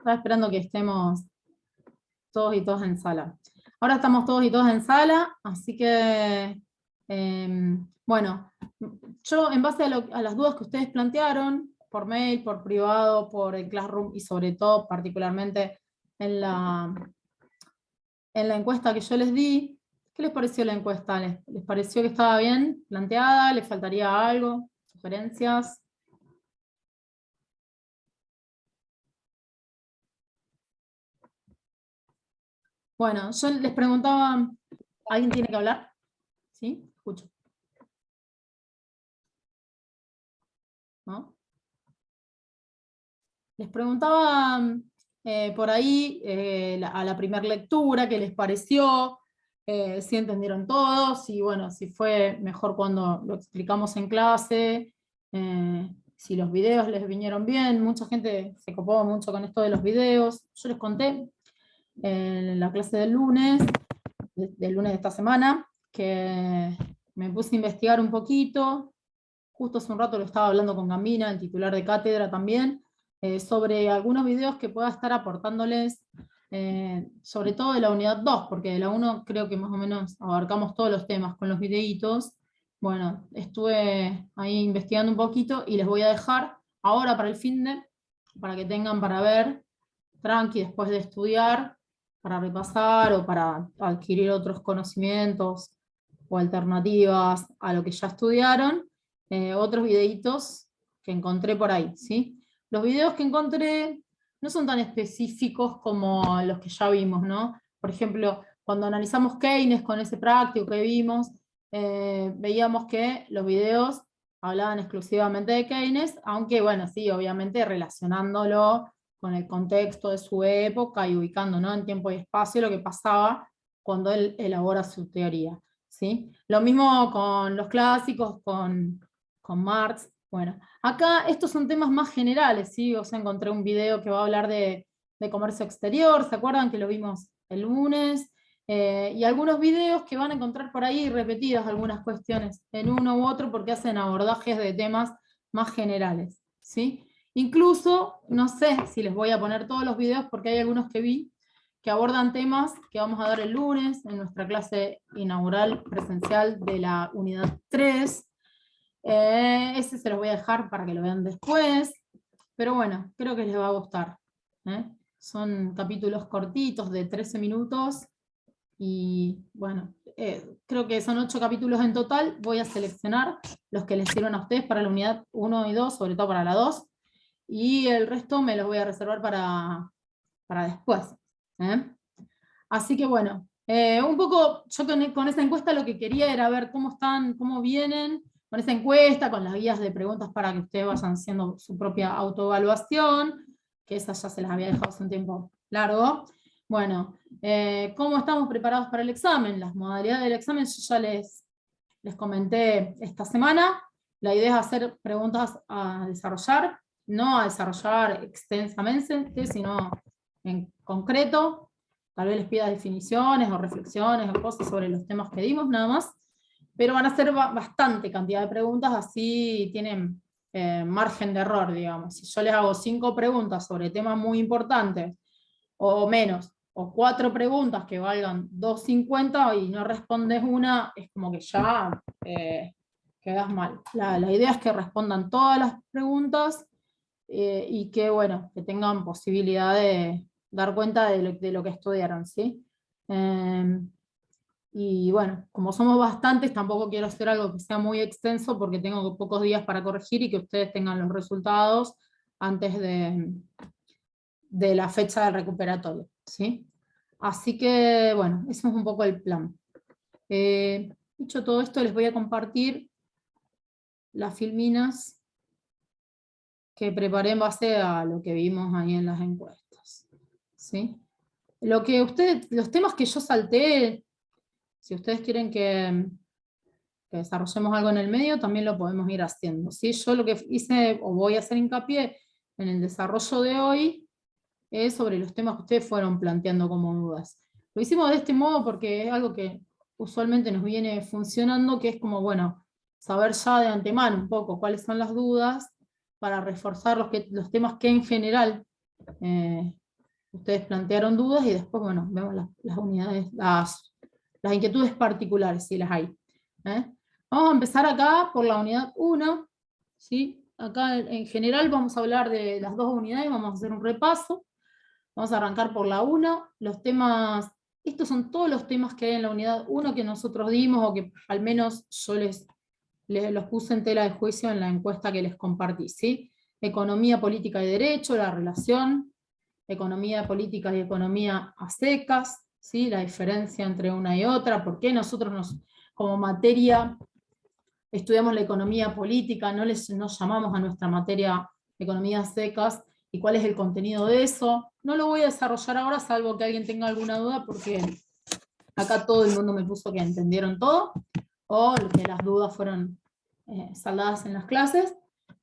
Estaba esperando que estemos todos y todas en sala. Ahora estamos todos y todas en sala, así que, bueno, yo en base a las dudas que ustedes plantearon, por mail, por privado, por el Classroom y sobre todo, particularmente en la encuesta que yo les di, ¿qué les pareció la encuesta? ¿Les pareció que estaba bien planteada? ¿Les faltaría algo? ¿Sugerencias? Bueno, yo les preguntaba, ¿alguien tiene que hablar? ¿Sí? Escucho. ¿No? Les preguntaba por ahí a la primera lectura, qué les pareció, si entendieron todo, si, bueno, si fue mejor cuando lo explicamos en clase, si los videos les vinieron bien. Mucha gente se copó mucho con esto de los videos. Yo les conté en la clase del lunes de esta semana, que me puse a investigar un poquito. Justo hace un rato lo estaba hablando con Gambina, el titular de cátedra también, sobre algunos videos que pueda estar aportándoles, sobre todo de la unidad 2, porque de la 1 creo que más o menos abarcamos todos los temas con los videitos. Bueno, estuve ahí investigando un poquito y les voy a dejar ahora para el finde, para que tengan para ver, tranqui, después de estudiar, para repasar o para adquirir otros conocimientos o alternativas a lo que ya estudiaron. Otros videitos que encontré por ahí, ¿sí? Los videos que encontré no son tan específicos como los que ya vimos, ¿no? Por ejemplo, cuando analizamos Keynes con ese práctico que vimos, veíamos que los videos hablaban exclusivamente de Keynes, aunque bueno, sí, obviamente relacionándolo con el contexto de su época y ubicando, ¿no?, en tiempo y espacio lo que pasaba cuando él elabora su teoría, ¿sí? Lo mismo con los clásicos, con Marx. Bueno, acá estos son temas más generales, ¿sí? O sea, encontré un video que va a hablar de comercio exterior, ¿se acuerdan que lo vimos el lunes? Y algunos videos que van a encontrar por ahí repetidas algunas cuestiones en uno u otro porque hacen abordajes de temas más generales, ¿sí? Incluso, no sé si les voy a poner todos los videos porque hay algunos que vi que abordan temas que vamos a dar el lunes en nuestra clase inaugural presencial de la unidad 3. Ese se los voy a dejar para que lo vean después, pero bueno, creo que les va a gustar. Son capítulos cortitos de 13 minutos y bueno, creo que son 8 capítulos en total. Voy a seleccionar los que les sirvan a ustedes para la unidad 1 y 2, sobre todo para la 2, y el resto me los voy a reservar para después. Así que bueno, un poco yo con esa encuesta lo que quería era ver cómo están, cómo vienen, con esa encuesta, con las guías de preguntas para que ustedes vayan haciendo su propia autoevaluación, que esas ya se las había dejado hace un tiempo largo. Bueno, ¿cómo estamos preparados para el examen? Las modalidades del examen yo ya les comenté esta semana. La idea es hacer preguntas a desarrollar, no a desarrollar extensamente, sino en concreto. Tal vez les pida definiciones o reflexiones o cosas sobre los temas que dimos, nada más. Pero van a ser bastante cantidad de preguntas, así tienen margen de error, digamos. Si yo les hago 5 preguntas sobre temas muy importantes, o menos, o 4 preguntas que valgan 2,50 y no respondes una, es como que ya quedas mal. La idea es que respondan todas las preguntas y que, bueno, que tengan posibilidad de dar cuenta de lo que estudiaron, ¿sí? Y bueno, como somos bastantes, tampoco quiero hacer algo que sea muy extenso porque tengo pocos días para corregir y que ustedes tengan los resultados antes de la fecha del recuperatorio, ¿sí? Así que, bueno, ese es un poco el plan. Dicho todo esto, les voy a compartir las filminas que preparé en base a lo que vimos ahí en las encuestas, ¿sí? Los temas que yo salté, si ustedes quieren que desarrollemos algo en el medio, también lo podemos ir haciendo, ¿sí? Yo lo que hice, o voy a hacer hincapié en el desarrollo de hoy, es sobre los temas que ustedes fueron planteando como dudas. Lo hicimos de este modo porque es algo que usualmente nos viene funcionando, que es como, bueno, saber ya de antemano un poco cuáles son las dudas, para reforzar los temas que en general Ustedes plantearon dudas y después, bueno, vemos las unidades, las inquietudes particulares, si las hay. Vamos a empezar acá por la unidad 1, ¿sí? Acá en general vamos a hablar de las dos unidades, vamos a hacer un repaso. Vamos a arrancar por la 1, los temas, estos son todos los temas que hay en la unidad 1 que nosotros dimos, o que al menos yo los puse en tela de juicio en la encuesta que les compartí, ¿sí? Economía, política y derecho, la relación, economía, política y economía a secas, ¿sí? La diferencia entre una y otra, por qué nosotros como materia estudiamos la economía política, nos llamamos a nuestra materia economía a secas, y cuál es el contenido de eso. No lo voy a desarrollar ahora, salvo que alguien tenga alguna duda, porque acá todo el mundo me puso que entendieron todo, o que las dudas fueron saldadas en las clases.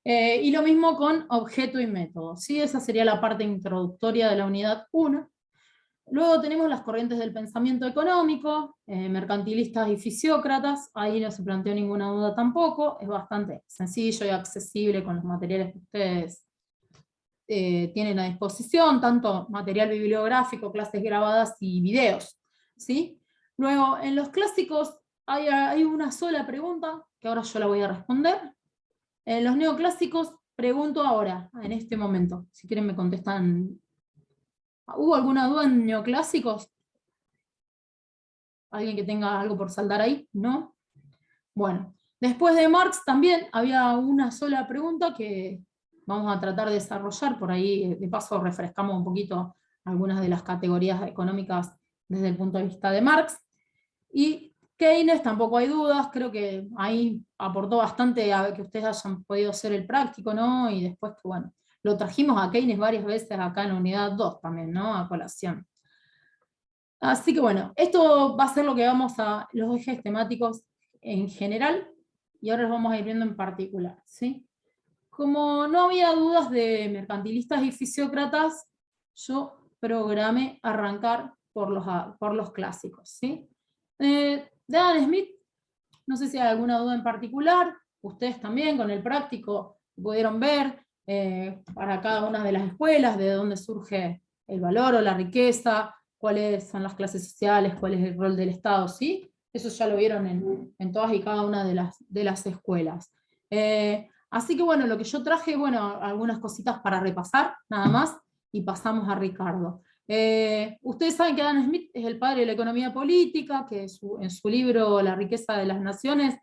Y lo mismo con objeto y método, ¿sí? Esa sería la parte introductoria de la unidad 1. Luego tenemos las corrientes del pensamiento económico, mercantilistas y fisiócratas. Ahí no se planteó ninguna duda tampoco, es bastante sencillo y accesible con los materiales que ustedes tienen a disposición, tanto material bibliográfico, clases grabadas y videos, ¿sí? Luego, en los clásicos hay una sola pregunta, que ahora yo la voy a responder. En los neoclásicos, pregunto ahora, en este momento, si quieren me contestan. ¿Hubo alguna duda en neoclásicos? ¿Alguien que tenga algo por saldar ahí? ¿No? Bueno, después de Marx también había una sola pregunta que vamos a tratar de desarrollar, por ahí de paso refrescamos un poquito algunas de las categorías económicas desde el punto de vista de Marx. Y Keynes tampoco hay dudas, creo que ahí aportó bastante a que ustedes hayan podido hacer el práctico, ¿no? Y después que, bueno, lo trajimos a Keynes varias veces acá en la unidad 2 también, ¿no? A colación. Así que bueno, esto va a ser lo que vamos a los ejes temáticos en general, y ahora los vamos a ir viendo en particular, ¿sí? Como no había dudas de mercantilistas y fisiócratas, yo programé arrancar por los clásicos, ¿sí? De Adam Smith, no sé si hay alguna duda en particular, ustedes también con el práctico pudieron ver para cada una de las escuelas de dónde surge el valor o la riqueza, cuáles son las clases sociales, cuál es el rol del Estado, ¿sí? Eso ya lo vieron en todas y cada una de las escuelas. Así que bueno, lo que yo traje, bueno, algunas cositas para repasar, nada más, y pasamos a Ricardo. Ustedes saben que Adam Smith es el padre de la economía política, que en su libro La riqueza de las naciones,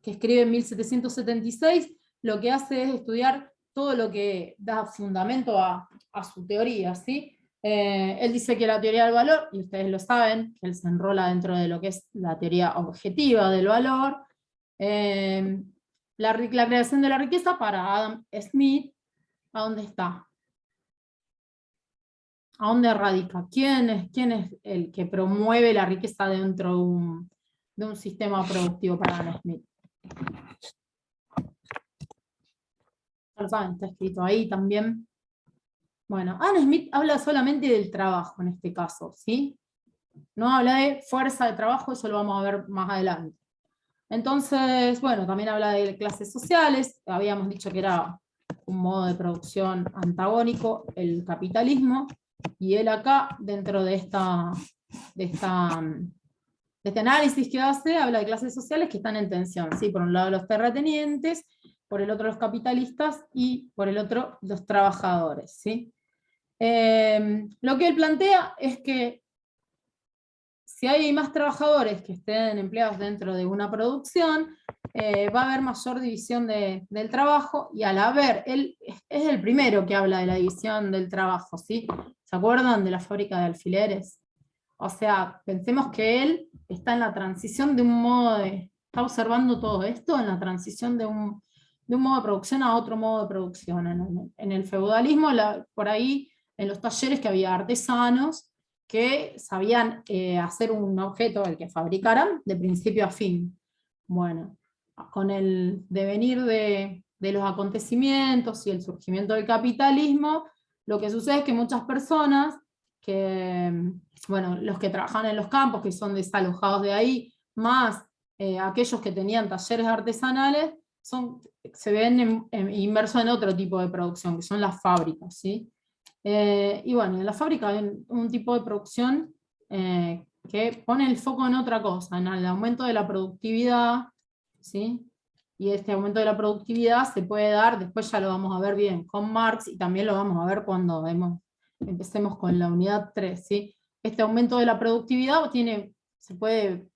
que escribe en 1776, lo que hace es estudiar todo lo que da fundamento a su teoría, ¿sí? Él dice que la teoría del valor, y ustedes lo saben, que él se enrola dentro de lo que es la teoría objetiva del valor, la creación de la riqueza para Adam Smith, ¿a dónde está? ¿A dónde radica? ¿Quién es el que promueve la riqueza dentro de un sistema productivo para Adam Smith? Ya lo saben, está escrito ahí también. Bueno, Adam Smith habla solamente del trabajo en este caso, ¿sí? No habla de fuerza de trabajo, eso lo vamos a ver más adelante. Entonces, bueno, también habla de clases sociales, habíamos dicho que era un modo de producción antagónico, el capitalismo, y él acá, dentro de este análisis que hace, habla de clases sociales que están en tensión, ¿sí? Por un lado los terratenientes, por el otro los capitalistas, y por el otro los trabajadores, ¿sí? Lo que él plantea es que si hay más trabajadores que estén empleados dentro de una producción, va a haber mayor división del trabajo, y al haber, él es el primero que habla de la división del trabajo, ¿sí? ¿Se acuerdan de la fábrica de alfileres? O sea, pensemos que él está en la transición de un modo está observando todo esto, en la transición de un modo de producción a otro modo de producción. En el feudalismo, por ahí, en los talleres que había artesanos, que sabían hacer un objeto, el que fabricaran, de principio a fin. Bueno, con el devenir de los acontecimientos y el surgimiento del capitalismo, lo que sucede es que muchas personas, bueno, los que trabajan en los campos, que son desalojados de ahí, más aquellos que tenían talleres artesanales, se ven inmersos en otro tipo de producción, que son las fábricas, ¿sí? Y bueno, en la fábrica hay un tipo de producción que pone el foco en otra cosa, en el aumento de la productividad, ¿sí? Y este aumento de la productividad se puede dar, después ya lo vamos a ver bien con Marx, y también lo vamos a ver cuando empecemos con la unidad 3, ¿sí? Este aumento de la productividad se puede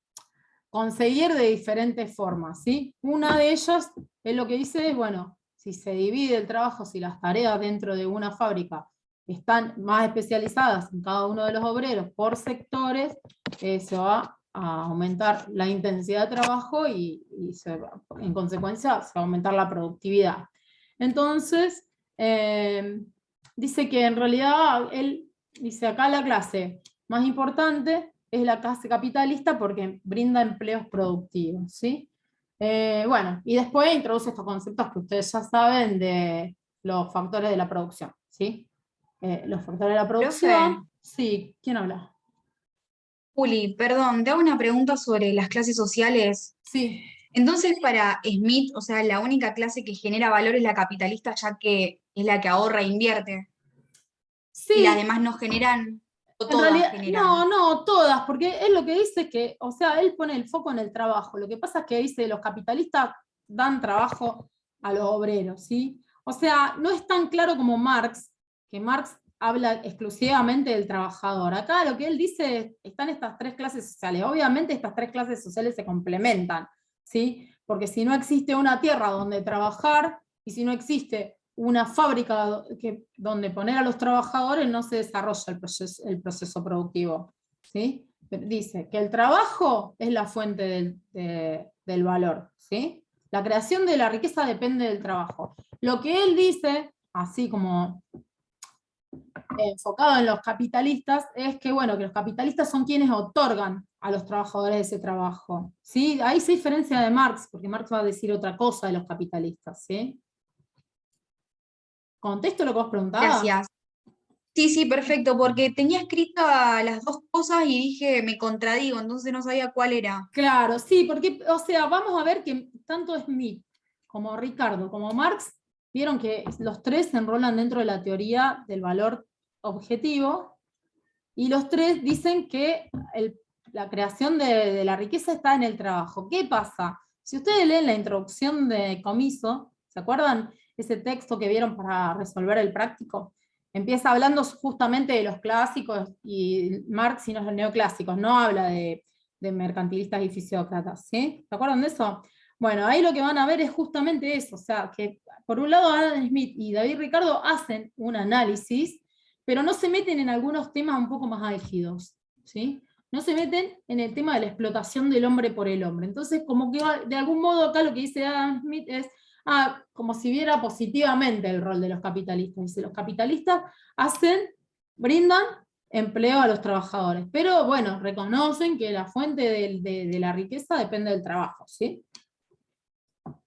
conseguir de diferentes formas, ¿sí? Una de ellas es lo que dice, bueno, si se divide el trabajo, si las tareas dentro de una fábrica están más especializadas en cada uno de los obreros por sectores, se va a aumentar la intensidad de trabajo en consecuencia se va a aumentar la productividad. Entonces, dice que en realidad él dice acá la clase más importante es la clase capitalista porque brinda empleos productivos, ¿sí? Bueno, y después introduce estos conceptos que ustedes ya saben de los factores de la producción, ¿sí? Los factores de la Profe, producción, sí, ¿quién habla? Juli, perdón, te hago una pregunta sobre las clases sociales. Sí, Entonces, para Smith, o sea, la única clase que genera valor es la capitalista, ya que es la que ahorra e invierte, y las sí, demás no generan, o en todas realidad, generan. no, todas, porque él lo que dice que, o sea, él pone el foco en el trabajo. Lo que pasa es que dice, los capitalistas dan trabajo a los obreros, ¿sí? O sea, no es tan claro como Marx, que Marx habla exclusivamente del trabajador. Acá lo que él dice, están estas tres clases sociales. Obviamente estas tres clases sociales se complementan, ¿sí? Porque si no existe una tierra donde trabajar, y si no existe una fábrica donde poner a los trabajadores, no se desarrolla el proceso productivo, ¿sí? Dice que el trabajo es la fuente del valor, ¿sí? La creación de la riqueza depende del trabajo. Lo que él dice, así como enfocado en los capitalistas, es que, bueno, que los capitalistas son quienes otorgan a los trabajadores ese trabajo, ¿sí? Ahí se diferencia de Marx, porque Marx va a decir otra cosa de los capitalistas, ¿sí? ¿Contesto lo que vos preguntabas? Gracias. Sí, sí, perfecto, porque tenía escritas las dos cosas y dije, me contradigo, entonces no sabía cuál era. Claro, sí, porque, o sea, vamos a ver que tanto Smith como Ricardo como Marx vieron que los tres se enrolan dentro de la teoría del valor objetivo y los tres dicen que la creación de la riqueza está en el trabajo. ¿Qué pasa? Si ustedes leen la introducción de Comiso, ¿se acuerdan ese texto que vieron para resolver el práctico? Empieza hablando justamente de los clásicos y Marx y los neoclásicos, no habla de mercantilistas y fisiócratas, ¿sí? ¿Se acuerdan de eso? Bueno, ahí lo que van a ver es justamente eso, o sea, que por un lado Adam Smith y David Ricardo hacen un análisis, pero no se meten en algunos temas un poco más álgidos, ¿sí? No se meten en el tema de la explotación del hombre por el hombre. Entonces, como que de algún modo acá lo que dice Adam Smith es, como si viera positivamente el rol de los capitalistas. Dice, los capitalistas brindan empleo a los trabajadores, pero bueno, reconocen que la fuente de la riqueza depende del trabajo, ¿sí?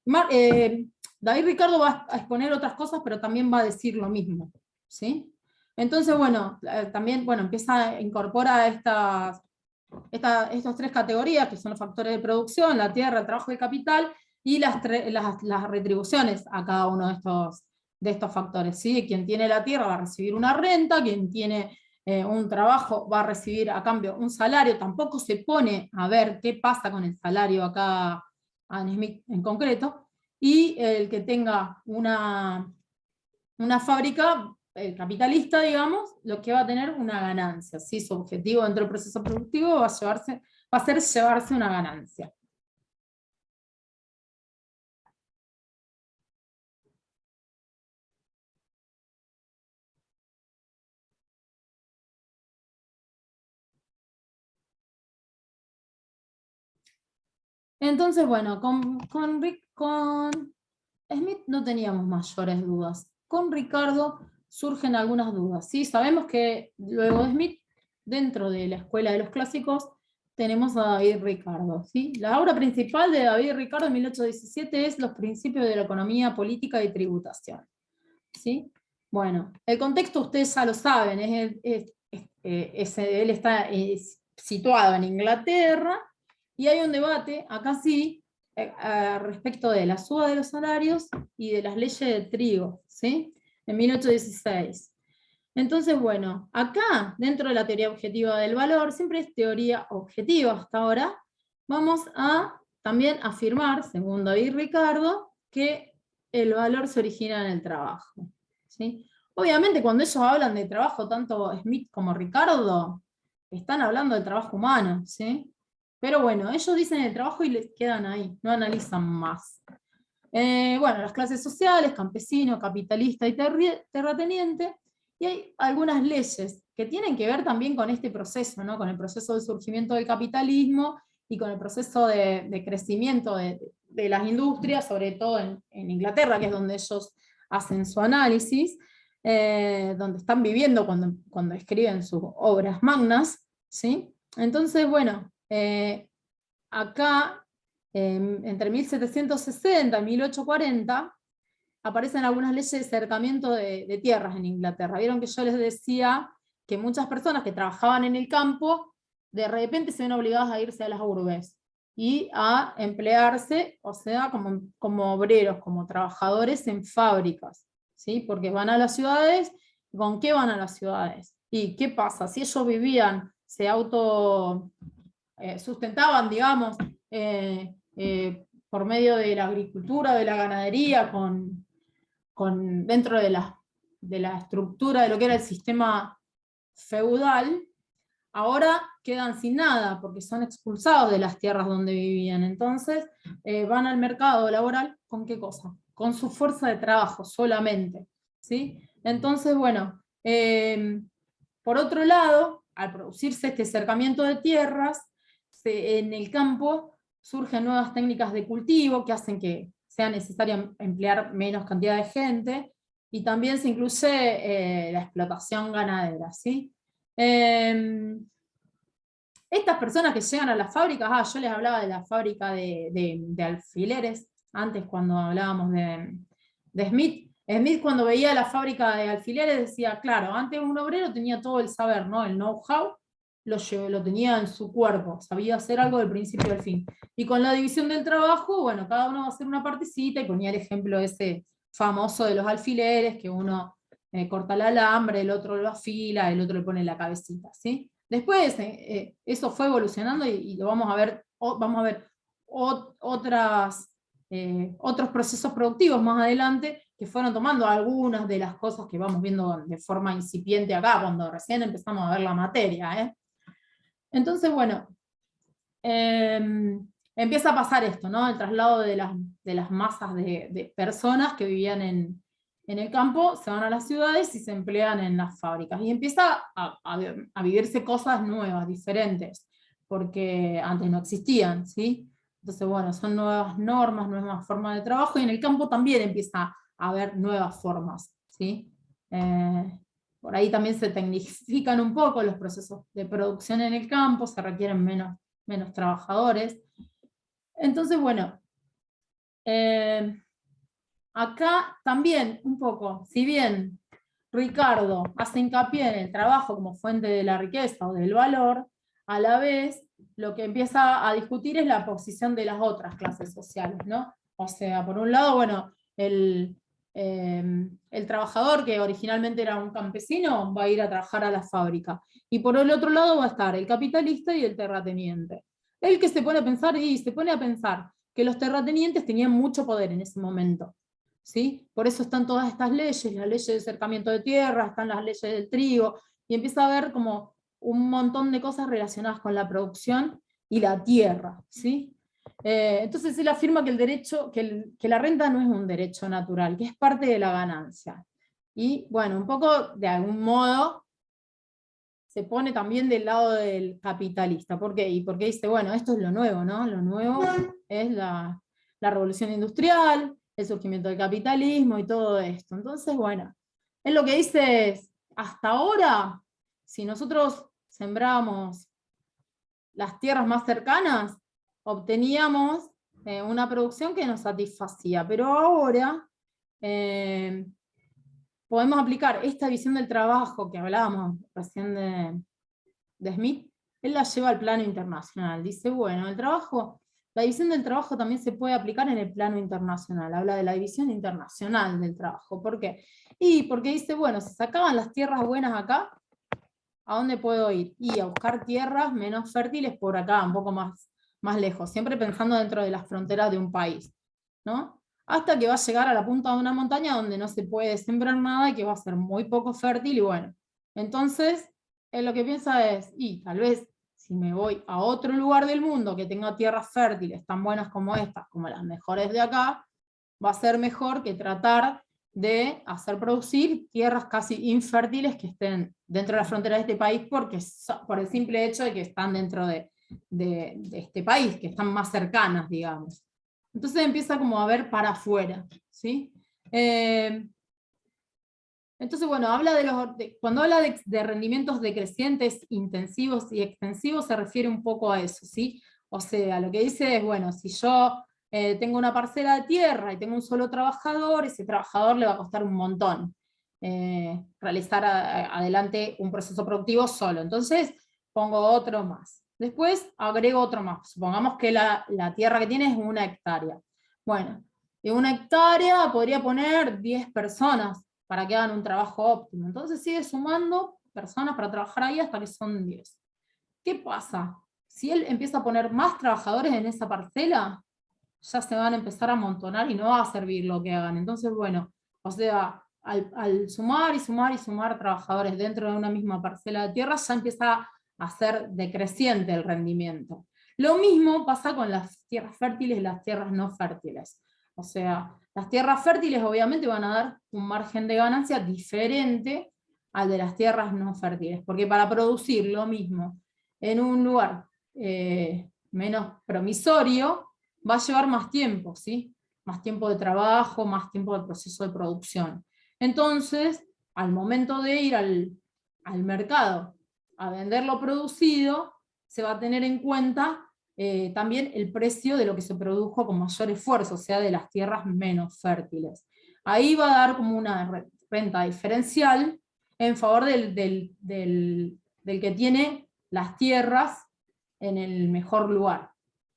David Ricardo va a exponer otras cosas, pero también va a decir lo mismo, ¿sí? Entonces, bueno, también, bueno, incorpora estas tres categorías, que son los factores de producción, la tierra, el trabajo y el capital, y las retribuciones a cada uno de estos factores, ¿sí? Quien tiene la tierra va a recibir una renta, quien tiene un trabajo va a recibir a cambio un salario, tampoco se pone a ver qué pasa con el salario acá, Adam Smith en concreto, y el que tenga una fábrica, el capitalista, digamos, lo que va a tener una ganancia, ¿sí? Su objetivo dentro del proceso productivo va a ser llevarse una ganancia. Entonces, bueno, con Smith no teníamos mayores dudas. Con Ricardo surgen algunas dudas, ¿sí? Sabemos que luego de Smith, dentro de la escuela de los clásicos, tenemos a David Ricardo, ¿sí? La obra principal de David Ricardo en 1817 es Los principios de la economía política y tributación, ¿sí? Bueno, el contexto ustedes ya lo saben, él está situado en Inglaterra y hay un debate, acá sí, respecto de la suba de los salarios y de las leyes de trigo, ¿sí? En 1816. Entonces, bueno, acá, dentro de la teoría objetiva del valor, siempre es teoría objetiva hasta ahora, vamos a también afirmar, según David Ricardo, que el valor se origina en el trabajo, ¿sí? Obviamente, cuando ellos hablan de trabajo, tanto Smith como Ricardo, están hablando del trabajo humano, ¿sí? Pero bueno, ellos dicen el trabajo y les quedan ahí, no analizan más. Bueno, las clases sociales, campesino, capitalista y terrateniente, y hay algunas leyes que tienen que ver también con este proceso, ¿no? Con el proceso del surgimiento del capitalismo y con el proceso de crecimiento de las industrias, sobre todo en Inglaterra, que es donde ellos hacen su análisis, donde están viviendo cuando escriben sus obras magnas, ¿sí? Entonces, bueno, acá, entre 1760 y 1840, aparecen algunas leyes de cercamiento de tierras en Inglaterra. Vieron que yo les decía que muchas personas que trabajaban en el campo, de repente se ven obligadas a irse a las urbes y a emplearse, o sea, como obreros, como trabajadores en fábricas, ¿sí? Porque van a las ciudades. ¿Con qué van a las ciudades? ¿Y qué pasa? Si ellos vivían, se sustentaban, digamos, por medio de la agricultura, de la ganadería, dentro de la estructura de lo que era el sistema feudal, ahora quedan sin nada, porque son expulsados de las tierras donde vivían. Entonces, van al mercado laboral, ¿con qué cosa? Con su fuerza de trabajo solamente, ¿sí? Entonces, bueno, por otro lado, al producirse este cercamiento de tierras, en el campo surgen nuevas técnicas de cultivo que hacen que sea necesario emplear menos cantidad de gente, y también se incluye la explotación ganadera, ¿sí? Estas personas que llegan a las fábricas, yo les hablaba de la fábrica de alfileres, antes cuando hablábamos de Smith. Smith, cuando veía la fábrica de alfileres, decía, claro, antes un obrero tenía todo el saber, ¿no? El know-how lo tenía en su cuerpo, sabía hacer algo del principio al fin. Y con la división del trabajo, bueno, cada uno va a hacer una partecita, y ponía el ejemplo ese famoso de los alfileres, que uno corta el alambre, el otro lo afila, el otro le pone la cabecita, ¿sí? Después eso fue evolucionando, y lo vamos a ver, otros procesos productivos más adelante que fueron tomando algunas de las cosas que vamos viendo de forma incipiente acá, cuando recién empezamos a ver la materia. Entonces, bueno, empieza a pasar esto, ¿no? El traslado de las masas de personas que vivían en el campo, se van a las ciudades y se emplean en las fábricas. Y empieza a vivirse cosas nuevas, diferentes, porque antes no existían, ¿sí? Entonces, bueno, son nuevas normas, nuevas formas de trabajo, y en el campo también empieza a haber nuevas formas, ¿sí? Por ahí también se tecnifican un poco los procesos de producción en el campo, se requieren menos trabajadores. Entonces, bueno, acá también un poco, si bien Ricardo hace hincapié en el trabajo como fuente de la riqueza o del valor, a la vez lo que empieza a discutir es la posición de las otras clases sociales, ¿no? O sea, por un lado, bueno, el trabajador, que originalmente era un campesino, va a ir a trabajar a la fábrica. Y por el otro lado va a estar el capitalista y el terrateniente. El que se pone a pensar que los terratenientes tenían mucho poder en ese momento, ¿sí? Por eso están todas estas leyes, las leyes de cercamiento de tierra, están las leyes del trigo, y empieza a haber como un montón de cosas relacionadas con la producción y la tierra, ¿sí? Entonces él afirma que el derecho, que la renta no es un derecho natural, que es parte de la ganancia. Y bueno, un poco de algún modo se pone también del lado del capitalista. ¿Por qué? Y porque dice, bueno, esto es lo nuevo, ¿no? Lo nuevo es la revolución industrial, el surgimiento del capitalismo y todo esto. Entonces, bueno, él lo que dice es, hasta ahora, si nosotros sembrábamos las tierras más cercanas, obteníamos una producción que nos satisfacía, pero ahora podemos aplicar esta visión del trabajo que hablábamos recién de Smith. Él la lleva al plano internacional. Dice, bueno, el trabajo La división del trabajo también se puede aplicar en el plano internacional, habla de la división internacional del trabajo. ¿Por qué? Y porque dice, bueno, si sacaban las tierras buenas acá, ¿a dónde puedo ir? Y a buscar tierras menos fértiles por acá, un poco más lejos, siempre pensando dentro de las fronteras de un país, ¿no? Hasta que va a llegar a la punta de una montaña donde no se puede sembrar nada y que va a ser muy poco fértil, y bueno, entonces él lo que piensa es, y tal vez si me voy a otro lugar del mundo que tenga tierras fértiles tan buenas como estas, como las mejores de acá, va a ser mejor que tratar de hacer producir tierras casi infértiles que estén dentro de la frontera de este país, porque por el simple hecho de que están dentro de este país, que están más cercanas, digamos. Entonces empieza como a ver para afuera, ¿sí? Entonces, bueno, habla cuando habla de rendimientos decrecientes, intensivos y extensivos, se refiere un poco a eso, ¿sí? O sea, lo que dice es, bueno, si yo tengo una parcela de tierra y tengo un solo trabajador, ese trabajador le va a costar un montón realizar adelante un proceso productivo solo. Entonces, pongo otro más. Después agrego otro más. Supongamos que la tierra que tiene es 1 hectárea. Bueno, de 1 hectárea podría poner 10 personas para que hagan un trabajo óptimo. Entonces sigue sumando personas para trabajar ahí hasta que son 10. ¿Qué pasa? Si él empieza a poner más trabajadores en esa parcela, ya se van a empezar a amontonar y no va a servir lo que hagan. Entonces, bueno, o sea, al sumar y sumar y sumar trabajadores dentro de una misma parcela de tierra, ya empieza a ser decreciente el rendimiento. Lo mismo pasa con las tierras fértiles y las tierras no fértiles. O sea, las tierras fértiles obviamente van a dar un margen de ganancia diferente al de las tierras no fértiles, porque para producir lo mismo en un lugar menos promisorio, va a llevar más tiempo, ¿sí? Más tiempo de trabajo, más tiempo de proceso de producción. Entonces, al momento de ir al mercado a vender lo producido, se va a tener en cuenta también el precio de lo que se produjo con mayor esfuerzo, o sea, de las tierras menos fértiles. Ahí va a dar como una renta diferencial en favor del que tiene las tierras en el mejor lugar,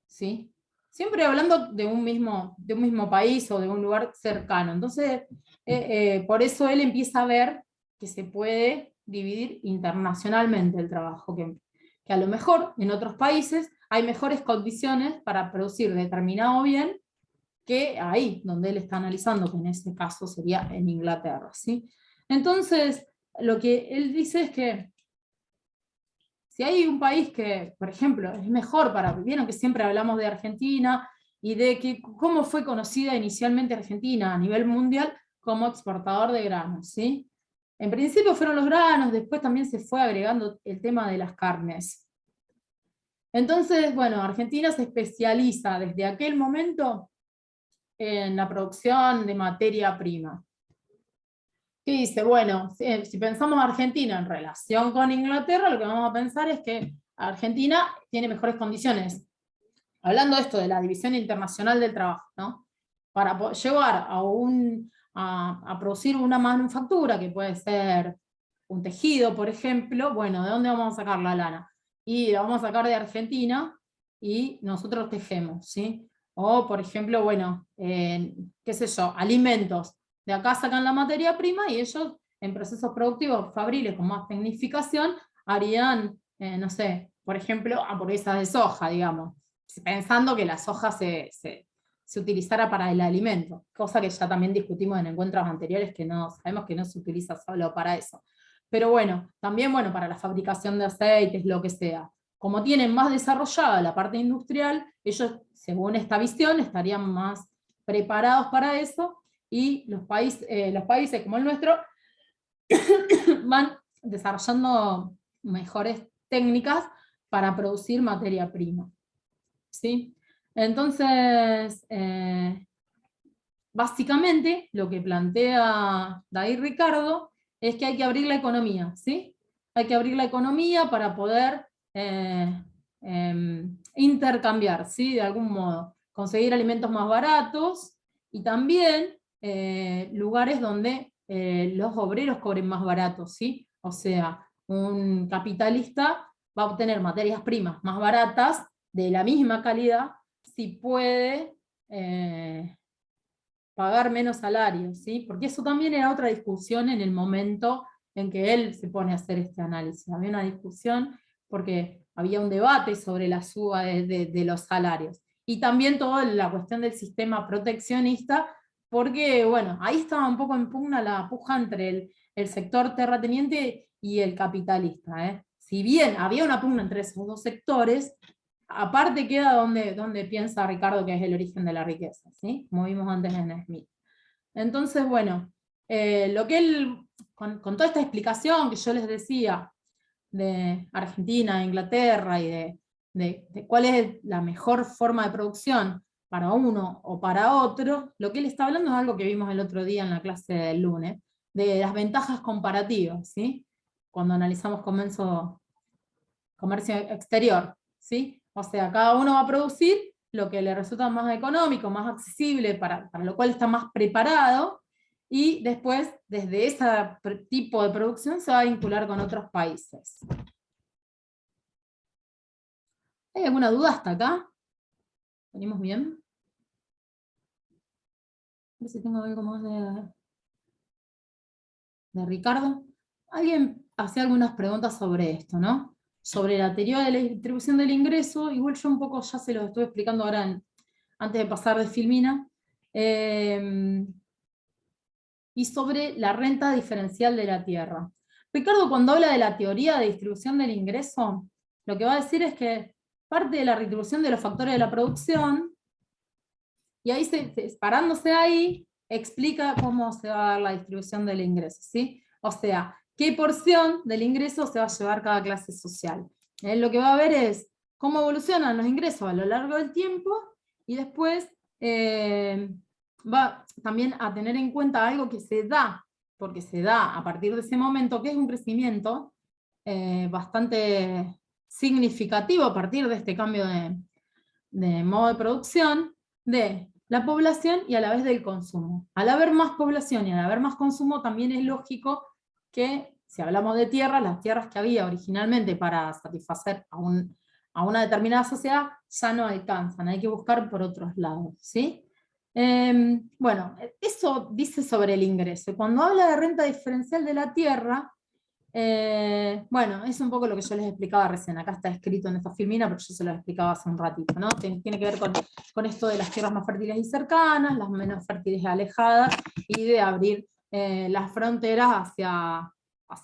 ¿sí? Siempre hablando de un mismo país o de un lugar cercano. Entonces, por eso él empieza a ver que se puede dividir internacionalmente el trabajo, que a lo mejor en otros países hay mejores condiciones para producir determinado bien que ahí, donde él está analizando, que en este caso sería en Inglaterra, ¿sí? Entonces, lo que él dice es que si hay un país que, por ejemplo, es mejor vieron que siempre hablamos de Argentina y de cómo fue conocida inicialmente Argentina a nivel mundial como exportador de granos, ¿sí? En principio fueron los granos, después también se fue agregando el tema de las carnes. Entonces, bueno, Argentina se especializa desde aquel momento en la producción de materia prima. ¿Qué dice? Bueno, si pensamos Argentina en relación con Inglaterra, lo que vamos a pensar es que Argentina tiene mejores condiciones. Hablando de esto, de la división internacional del trabajo, ¿no? Para llevar a producir una manufactura, que puede ser un tejido, por ejemplo, bueno, ¿de dónde vamos a sacar la lana? Y la vamos a sacar de Argentina y nosotros tejemos, ¿sí? O, por ejemplo, bueno, qué sé yo, alimentos. De acá sacan la materia prima y ellos, en procesos productivos fabriles con más tecnificación, harían, no sé, por ejemplo, hamburguesas de soja, digamos, pensando que la soja se utilizara para el alimento, cosa que ya también discutimos en encuentros anteriores, que no sabemos que no se utiliza solo para eso. Pero bueno, también bueno, para la fabricación de aceites, lo que sea. Como tienen más desarrollada la parte industrial, ellos, según esta visión, estarían más preparados para eso, y los países como el nuestro van desarrollando mejores técnicas para producir materia prima, ¿sí? Entonces, básicamente, lo que plantea David Ricardo es que hay que abrir la economía, ¿sí? Hay que abrir la economía para poder intercambiar, ¿sí? De algún modo, conseguir alimentos más baratos y también lugares donde los obreros cobren más baratos, ¿sí? O sea, un capitalista va a obtener materias primas más baratas de la misma calidad si puede pagar menos salarios, ¿sí? Porque eso también era otra discusión en el momento en que él se pone a hacer este análisis. Había una discusión porque había un debate sobre la suba de los salarios. Y también toda la cuestión del sistema proteccionista, porque, bueno, ahí estaba un poco en pugna la puja entre el sector terrateniente y el capitalista, ¿eh? Si bien había una pugna entre esos dos sectores, aparte queda donde piensa Ricardo que es el origen de la riqueza, ¿sí? Como vimos antes en Smith. Entonces, bueno, lo que él, con toda esta explicación que yo les decía, de Argentina, Inglaterra, y de cuál es la mejor forma de producción para uno o para otro, lo que él está hablando es algo que vimos el otro día en la clase del lunes, de las ventajas comparativas, ¿sí? Cuando analizamos comercio exterior, ¿sí? O sea, cada uno va a producir lo que le resulta más económico, más accesible, para lo cual está más preparado, y después, desde ese tipo de producción, se va a vincular con otros países. ¿Hay alguna duda hasta acá? ¿Venimos bien? A ver si tengo algo más de Ricardo. Alguien hacía algunas preguntas sobre esto, ¿no? Sobre la teoría de la distribución del ingreso, igual yo un poco ya se lo estuve explicando ahora antes de pasar de Filmina, y sobre la renta diferencial de la tierra. Ricardo, cuando habla de la teoría de distribución del ingreso, lo que va a decir es que parte de la distribución de los factores de la producción, y ahí, parándose ahí, explica cómo se va a dar la distribución del ingreso, ¿sí? O sea, qué porción del ingreso se va a llevar cada clase social. Lo que va a ver es cómo evolucionan los ingresos a lo largo del tiempo, y después va también a tener en cuenta algo que se da, porque se da a partir de ese momento, que es un crecimiento bastante significativo a partir de este cambio de modo de producción, de la población y a la vez del consumo. Al haber más población y al haber más consumo, también es lógico que, si hablamos de tierra, las tierras que había originalmente para satisfacer a una determinada sociedad ya no alcanzan, hay que buscar por otros lados, ¿sí? Bueno, eso dice sobre el ingreso. Cuando habla de renta diferencial de la tierra, bueno, es un poco lo que yo les explicaba recién. Acá está escrito en esta filmina, pero yo se lo explicaba hace un ratito, ¿no? Tiene que ver con esto de las tierras más fértiles y cercanas, las menos fértiles y alejadas, y de abrir las fronteras hacia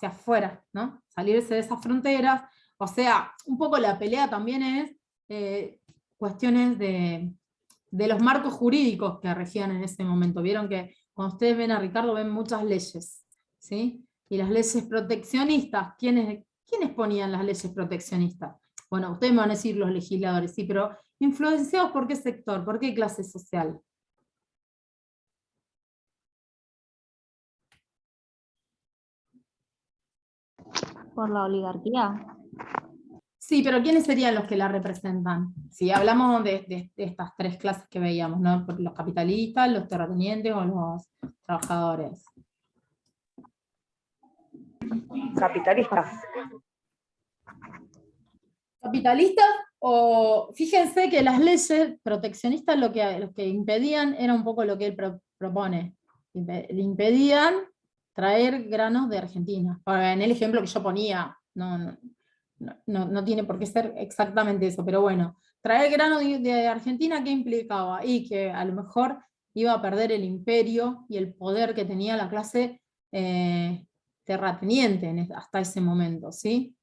afuera, ¿no? Salirse de esas fronteras. O sea, un poco la pelea también es cuestiones de los marcos jurídicos que regían en ese momento. Vieron que cuando ustedes ven a Ricardo ven muchas leyes, ¿sí? Y las leyes proteccionistas, ¿quiénes ponían las leyes proteccionistas? Bueno, ustedes me van a decir los legisladores, sí, pero ¿influenciados por qué sector? ¿Por qué clase social? Por la oligarquía. Sí, pero ¿quiénes serían los que la representan? Si hablamos de estas tres clases que veíamos, ¿no? Los capitalistas, los terratenientes o los trabajadores. Capitalistas. Capitalistas, o fíjense que las leyes proteccionistas lo que impedían era un poco lo que él propone. Le impedían traer granos de Argentina. Ahora, en el ejemplo que yo ponía, no tiene por qué ser exactamente eso, pero bueno, traer grano de Argentina, ¿qué implicaba? Y que a lo mejor iba a perder el imperio y el poder que tenía la clase terrateniente hasta ese momento, ¿sí?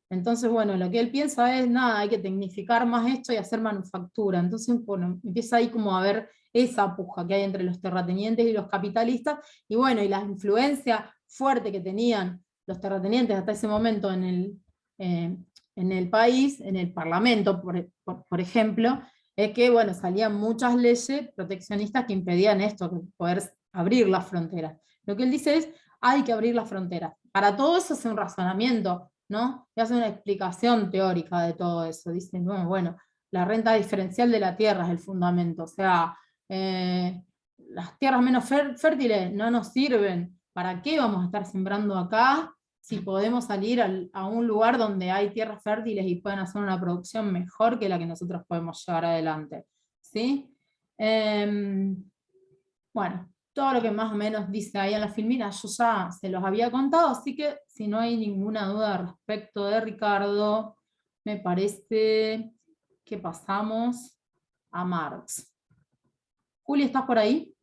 Entonces, bueno, lo que él piensa es, nada, hay que tecnificar más esto y hacer manufactura. Entonces, bueno, empieza ahí como a ver esa puja que hay entre los terratenientes y los capitalistas, y bueno, y la influencia fuerte que tenían los terratenientes hasta ese momento en el país, en el parlamento, por ejemplo, es que, bueno, salían muchas leyes proteccionistas que impedían esto, que poder abrir las fronteras. Lo que él dice es, hay que abrir las fronteras. Para todo eso hace un razonamiento, ¿no? Y hace una explicación teórica de todo eso. Dice, bueno, la renta diferencial de la tierra es el fundamento. O sea, las tierras menos fértiles no nos sirven. ¿Para qué vamos a estar sembrando acá si podemos salir a un lugar donde hay tierras fértiles y pueden hacer una producción mejor que la que nosotros podemos llevar adelante? ¿sí? Bueno, todo lo que más o menos dice ahí en la filmina yo ya se los había contado, así que si no hay ninguna duda respecto de Ricardo, me parece que pasamos a Marx. Juli, ¿estás por ahí?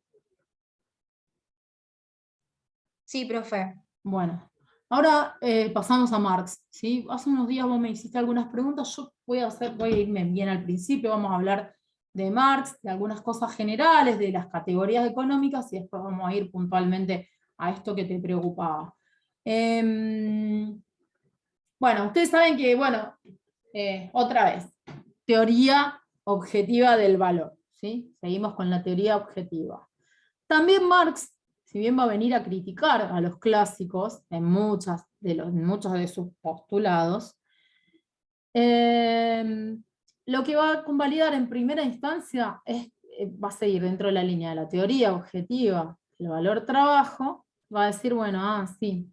Sí, profe. Bueno, ahora pasamos a Marx, ¿sí? Hace unos días vos me hiciste algunas preguntas, yo voy a irme bien al principio, vamos a hablar de Marx, de algunas cosas generales, de las categorías económicas, y después vamos a ir puntualmente a esto que te preocupaba. Bueno, ustedes saben que, bueno, otra vez, teoría objetiva del valor, ¿sí? Seguimos con la teoría objetiva. También Marx, si bien va a venir a criticar a los clásicos en muchos de sus postulados, lo que va a convalidar en primera instancia va a seguir dentro de la línea de la teoría objetiva, el valor trabajo, va a decir, bueno, sí,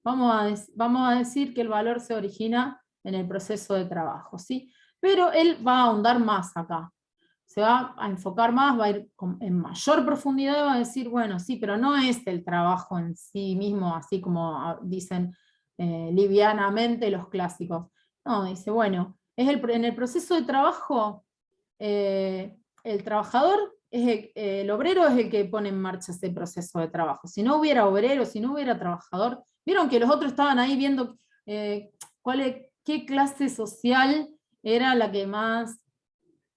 vamos a decir que el valor se origina en el proceso de trabajo, ¿sí? Pero él va a ahondar más acá. Se va a enfocar más, va a ir en mayor profundidad y va a decir, bueno, sí, pero no es el trabajo en sí mismo, así como dicen livianamente los clásicos. No, dice, bueno, en el proceso de trabajo, el trabajador, el obrero es el que pone en marcha ese proceso de trabajo. Si no hubiera obrero, si no hubiera trabajador, vieron que los otros estaban ahí viendo qué clase social era la que más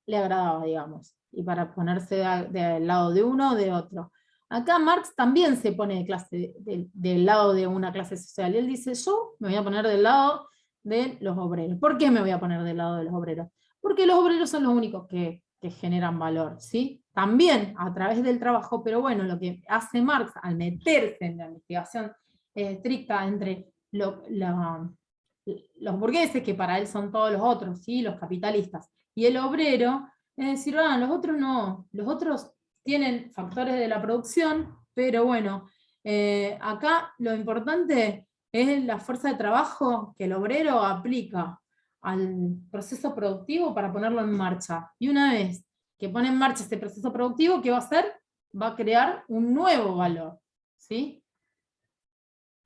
le agradaba, digamos, y para ponerse del lado de uno o de otro. Acá Marx también se pone del lado de una clase social, y él dice, yo me voy a poner del lado de los obreros. ¿Por qué me voy a poner del lado de los obreros? Porque los obreros son los únicos que generan valor, ¿sí? También a través del trabajo, pero bueno, lo que hace Marx al meterse en la investigación estricta entre los burgueses, que para él son todos los otros, ¿sí? Los capitalistas, y el obrero, es decir, los otros no, los otros tienen factores de la producción, pero bueno, acá lo importante es la fuerza de trabajo que el obrero aplica al proceso productivo para ponerlo en marcha. Y una vez que pone en marcha este proceso productivo, ¿qué va a hacer? Va a crear un nuevo valor, ¿sí?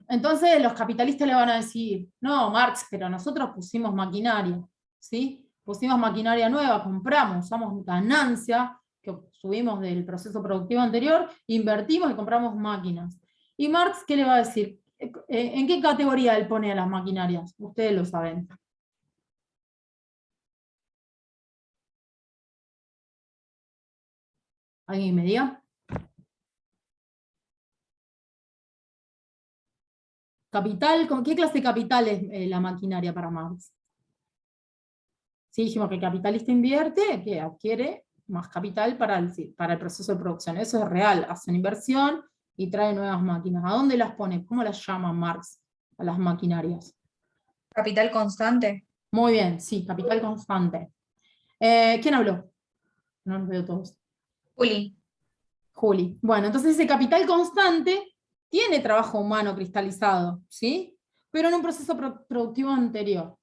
Entonces los capitalistas le van a decir, no, Marx, pero nosotros pusimos maquinaria, ¿sí? Pusimos maquinaria nueva, compramos, usamos ganancia que subimos del proceso productivo anterior, invertimos y compramos máquinas. ¿Y Marx qué le va a decir? ¿En qué categoría él pone a las maquinarias? Ustedes lo saben. ¿Alguien me diga? ¿Capital? ¿Con qué clase de capital es la maquinaria para Marx? Sí, dijimos que el capitalista invierte, que adquiere más capital para el proceso de producción. Eso es real, hacen inversión y trae nuevas máquinas. ¿A dónde las pone? ¿Cómo las llama Marx a las maquinarias? Capital constante. Muy bien, sí, capital constante. ¿Quién habló? No los veo todos. Juli. Juli. Bueno, entonces ese capital constante tiene trabajo humano cristalizado, ¿sí? Pero en un proceso productivo anterior.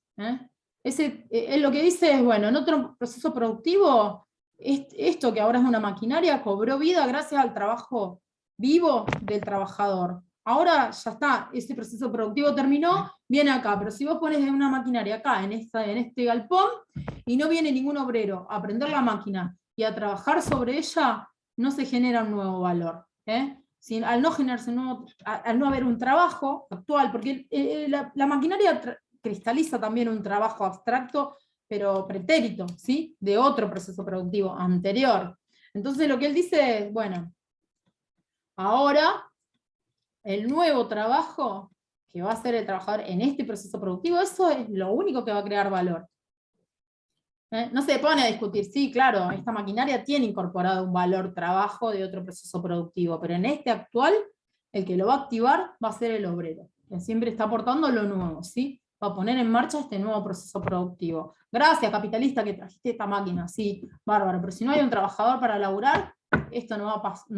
Él lo que dice es, bueno, en otro proceso productivo, esto que ahora es una maquinaria, cobró vida gracias al trabajo vivo del trabajador. Ahora ya está, ese proceso productivo terminó, viene acá, pero si vos pones una maquinaria acá, en este galpón, y no viene ningún obrero a prender la máquina y a trabajar sobre ella, no se genera un nuevo valor. Al no generarse al no haber un trabajo actual, porque la maquinaria cristaliza también un trabajo abstracto, pero pretérito, ¿sí? De otro proceso productivo anterior. Entonces lo que él dice es, bueno, ahora el nuevo trabajo que va a hacer el trabajador en este proceso productivo, eso es lo único que va a crear valor. No se pone a discutir, sí, claro, esta maquinaria tiene incorporado un valor trabajo de otro proceso productivo, pero en este actual, el que lo va a activar va a ser el obrero, que siempre está aportando lo nuevo, ¿sí? Va a poner en marcha este nuevo proceso productivo. Gracias, capitalista, que trajiste esta máquina, sí, bárbaro, pero si no hay un trabajador para laburar, esto no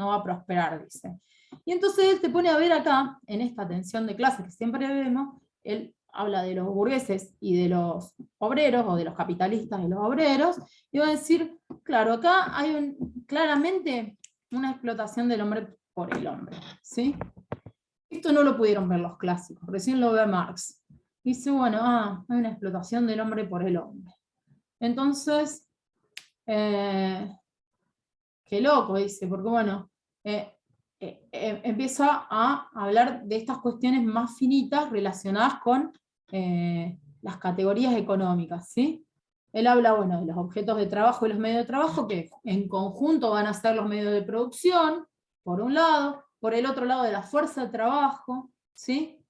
va a prosperar, dice. Y entonces él te pone a ver acá, en esta atención de clase que siempre vemos, él habla de los burgueses y de los obreros, o de los capitalistas y los obreros, y va a decir, claro, acá hay claramente una explotación del hombre por el hombre, ¿sí? Esto no lo pudieron ver los clásicos, recién lo ve Marx. Dice, bueno, hay una explotación del hombre por el hombre. Entonces, qué loco, dice, porque bueno, empieza a hablar de estas cuestiones más finitas relacionadas con las categorías económicas, ¿sí? Él habla, bueno, de los objetos de trabajo y los medios de trabajo, que en conjunto van a ser los medios de producción, por un lado, por el otro lado de la fuerza de trabajo, ¿sí?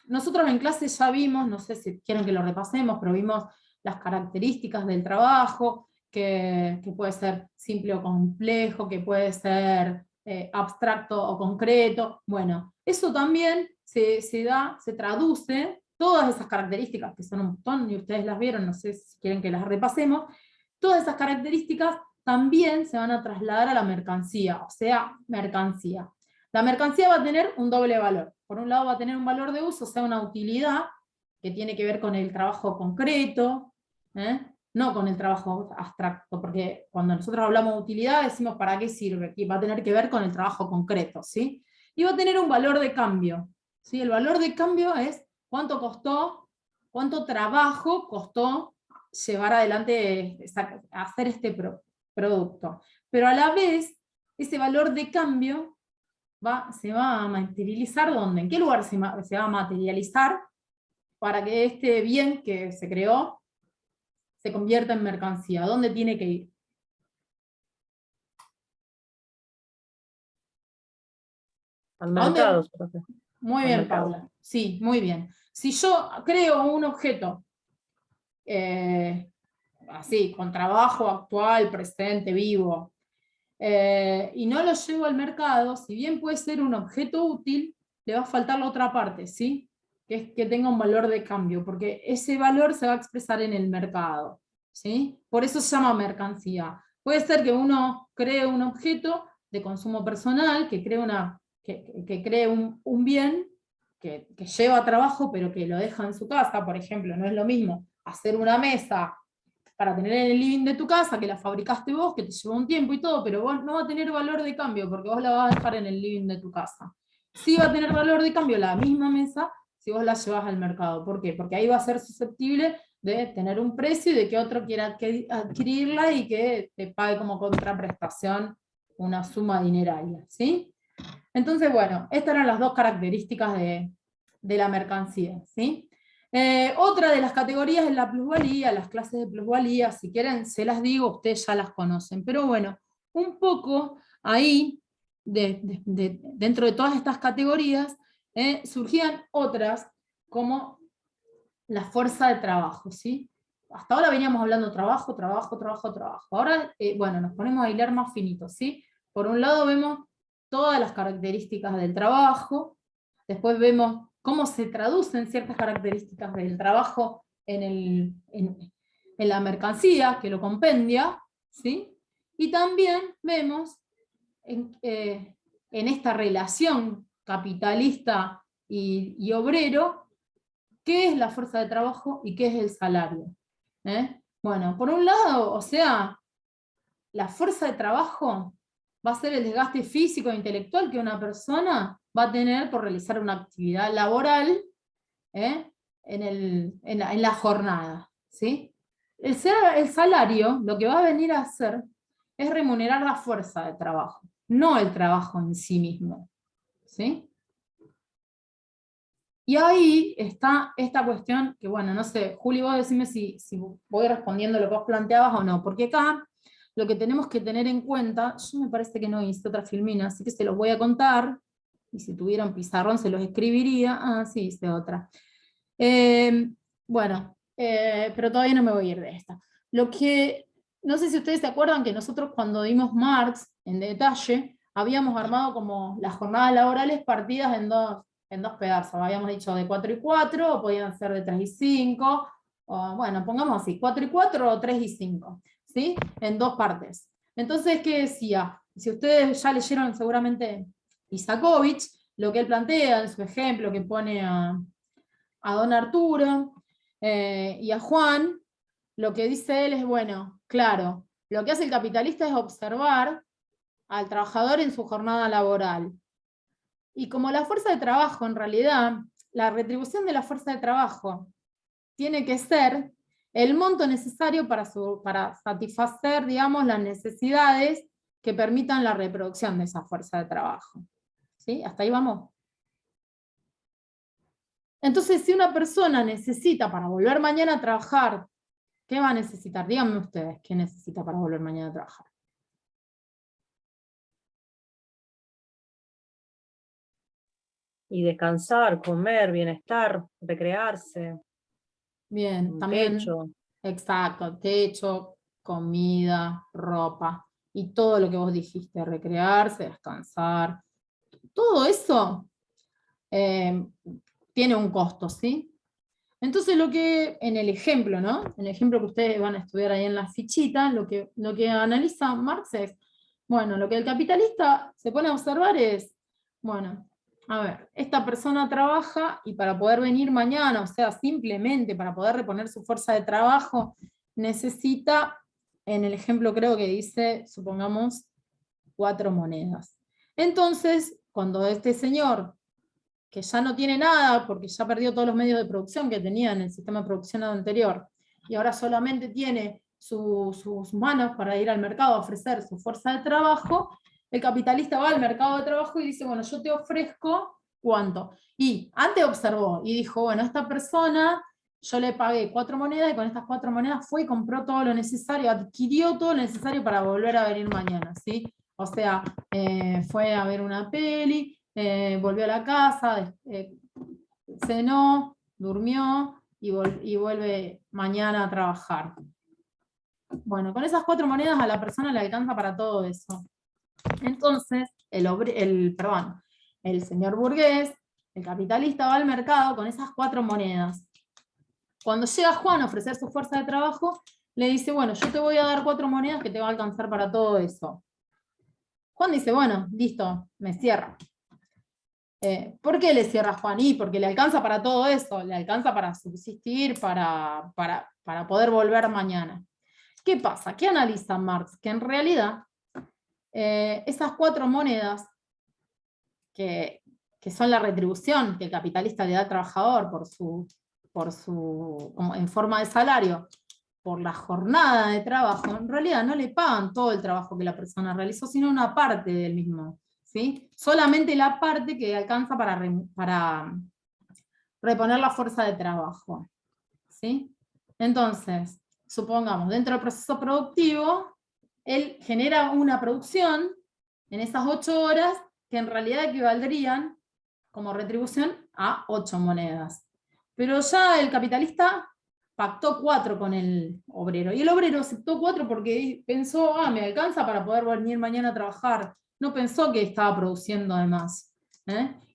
Nosotros en clase ya vimos, no sé si quieren que lo repasemos, pero vimos las características del trabajo, que puede ser simple o complejo, que puede ser abstracto o concreto. Bueno, eso también se traduce, todas esas características, que son un montón, y ustedes las vieron, no sé si quieren que las repasemos, todas esas características también se van a trasladar a la mercancía, o sea, mercancía. La mercancía va a tener un doble valor. Por un lado va a tener un valor de uso, o sea, una utilidad, que tiene que ver con el trabajo concreto, no con el trabajo abstracto, porque cuando nosotros hablamos de utilidad decimos para qué sirve, y va a tener que ver con el trabajo concreto, ¿sí? Y va a tener un valor de cambio, ¿sí? El valor de cambio es cuánto costó, cuánto trabajo costó llevar adelante, hacer este producto. Pero a la vez, ese valor de cambio se va a materializar, ¿dónde? ¿En qué lugar se va a materializar para que este bien que se creó se convierta en mercancía? ¿Dónde tiene que ir? Al ¿A dónde? mercado, profe. Muy Al bien, mercado. Paula. Sí, muy bien. Si yo creo un objeto así, con trabajo actual, presente, vivo, y no lo llevo al mercado, si bien puede ser un objeto útil, le va a faltar la otra parte, ¿sí? Que es que tenga un valor de cambio, porque ese valor se va a expresar en el mercado, ¿sí? Por eso se llama mercancía. Puede ser que uno cree un objeto de consumo personal, que cree un bien que lleva trabajo, pero que lo deja en su casa, por ejemplo. No es lo mismo hacer una mesa para tener en el living de tu casa, que la fabricaste vos, que te llevó un tiempo y todo, pero vos no va a tener valor de cambio, porque vos la vas a dejar en el living de tu casa. Sí va a tener valor de cambio la misma mesa si vos la llevas al mercado. ¿Por qué? Porque ahí va a ser susceptible de tener un precio y de que otro quiera adquirirla y que te pague como contraprestación una suma dineraria, ¿sí? Entonces, bueno, estas eran las dos características de la mercancía, ¿sí? Otra de las categorías es la plusvalía, las clases de plusvalía, si quieren se las digo, ustedes ya las conocen, pero bueno, un poco ahí, dentro de todas estas categorías, surgían otras, como la fuerza de trabajo, ¿sí? Hasta ahora veníamos hablando trabajo, trabajo, trabajo, trabajo. Ahora, bueno, nos ponemos a hilar más finitos, ¿sí? Por un lado vemos todas las características del trabajo, después vemos cómo se traducen ciertas características del trabajo en la mercancía, que lo compendia, ¿sí? Y también vemos en esta relación capitalista y obrero, qué es la fuerza de trabajo y qué es el salario. Bueno, por un lado, o sea, la fuerza de trabajo va a ser el desgaste físico e intelectual que una persona va a tener por realizar una actividad laboral en la jornada, ¿sí? El salario lo que va a venir a hacer es remunerar la fuerza de trabajo, no el trabajo en sí mismo, ¿sí? Y ahí está esta cuestión que, bueno, no sé, Juli, vos decime si voy respondiendo lo que vos planteabas o no, porque acá lo que tenemos que tener en cuenta, yo me parece que no hice otra filmina, así que se los voy a contar, y si tuviera un pizarrón se los escribiría, sí, hice otra. Bueno, pero todavía no me voy a ir de esta. Lo que, no sé si ustedes se acuerdan que nosotros cuando dimos Marx en detalle, habíamos armado como las jornadas laborales partidas en dos pedazos. Habíamos dicho de 4 y 4, o podían ser de 3 y 5, o bueno, pongamos así, 4 y 4 o 3 y 5, ¿sí? En dos partes. Entonces, ¿qué decía? Si ustedes ya leyeron seguramente Isakovich, lo que él plantea en su ejemplo que pone a don Arturo y a Juan, lo que dice él es, bueno, claro, lo que hace el capitalista es observar al trabajador en su jornada laboral. Y como la fuerza de trabajo, en realidad, la retribución de la fuerza de trabajo tiene que ser el monto necesario para satisfacer, digamos, las necesidades que permitan la reproducción de esa fuerza de trabajo. ¿Sí? ¿Hasta ahí vamos? Entonces, si una persona necesita para volver mañana a trabajar, ¿qué va a necesitar? Díganme ustedes, ¿qué necesita para volver mañana a trabajar? Y descansar, comer, bienestar, recrearse, Bien, un también, techo. exacto, techo, comida, ropa, y todo lo que vos dijiste, recrearse, descansar, todo eso eh, tiene un costo, ¿sí? Entonces lo que, en el ejemplo, ¿no? En el ejemplo que ustedes van a estudiar ahí en la fichita, lo que analiza Marx es, bueno, lo que el capitalista se pone a observar es, bueno, a ver, esta persona trabaja y para poder venir mañana, o sea, simplemente para poder reponer su fuerza de trabajo, necesita, en el ejemplo creo que dice, supongamos, 4 monedas. Entonces, cuando este señor que ya no tiene nada porque ya perdió todos los medios de producción que tenía en el sistema de producción anterior, y ahora solamente tiene sus manos para ir al mercado a ofrecer su fuerza de trabajo, el capitalista va al mercado de trabajo y dice, bueno, yo te ofrezco ¿cuánto? Y antes observó y dijo, bueno, esta persona, yo le pagué 4 monedas y con estas 4 monedas fue y compró todo lo necesario, adquirió todo lo necesario para volver a venir mañana, ¿sí? O sea, fue a ver una peli, volvió a la casa, cenó, durmió y vuelve mañana a trabajar. Bueno, con esas 4 monedas a la persona le alcanza para todo eso. Entonces, el señor burgués, el capitalista, va al mercado con esas 4 monedas. Cuando llega Juan a ofrecer su fuerza de trabajo, le dice, bueno, yo te voy a dar 4 monedas que te va a alcanzar para todo eso. Juan dice, bueno, listo, me cierra. ¿Por qué le cierra Juan? Y porque le alcanza para todo eso, le alcanza para subsistir, para poder volver mañana. ¿Qué pasa? ¿Qué analiza Marx? Que en realidad esas 4 monedas, que son la retribución que el capitalista le da al trabajador en forma de salario, por la jornada de trabajo, en realidad no le pagan todo el trabajo que la persona realizó, sino una parte del mismo. ¿Sí? Solamente la parte que alcanza para reponer la fuerza de trabajo. ¿Sí? Entonces, supongamos, dentro del proceso productivo, él genera una producción en esas 8 horas que en realidad equivaldrían como retribución a 8 monedas. Pero ya el capitalista pactó 4 con el obrero, y el obrero aceptó 4 porque pensó, me alcanza para poder venir mañana a trabajar. No pensó que estaba produciendo además.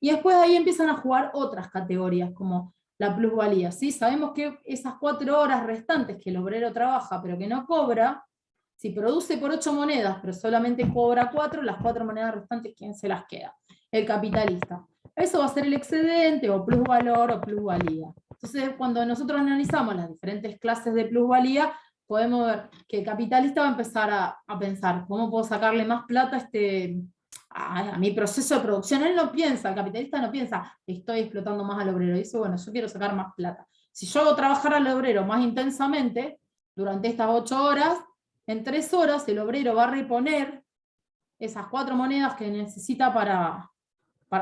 Y después ahí empiezan a jugar otras categorías, como la plusvalía. ¿Sí? Sabemos que esas 4 horas restantes que el obrero trabaja, pero que no cobra, si produce por 8 monedas, pero solamente cobra 4, las 4 monedas restantes, ¿quién se las queda? El capitalista. Eso va a ser el excedente, o plusvalor, o plusvalía. Entonces, cuando nosotros analizamos las diferentes clases de plusvalía, podemos ver que el capitalista va a empezar a pensar, ¿cómo puedo sacarle más plata a mi proceso de producción? Él no piensa, el capitalista no piensa, estoy explotando más al obrero. Dice, bueno, yo quiero sacar más plata. Si yo hago trabajar al obrero más intensamente, durante estas 8 horas, en 3 horas el obrero va a reponer esas 4 monedas que necesita para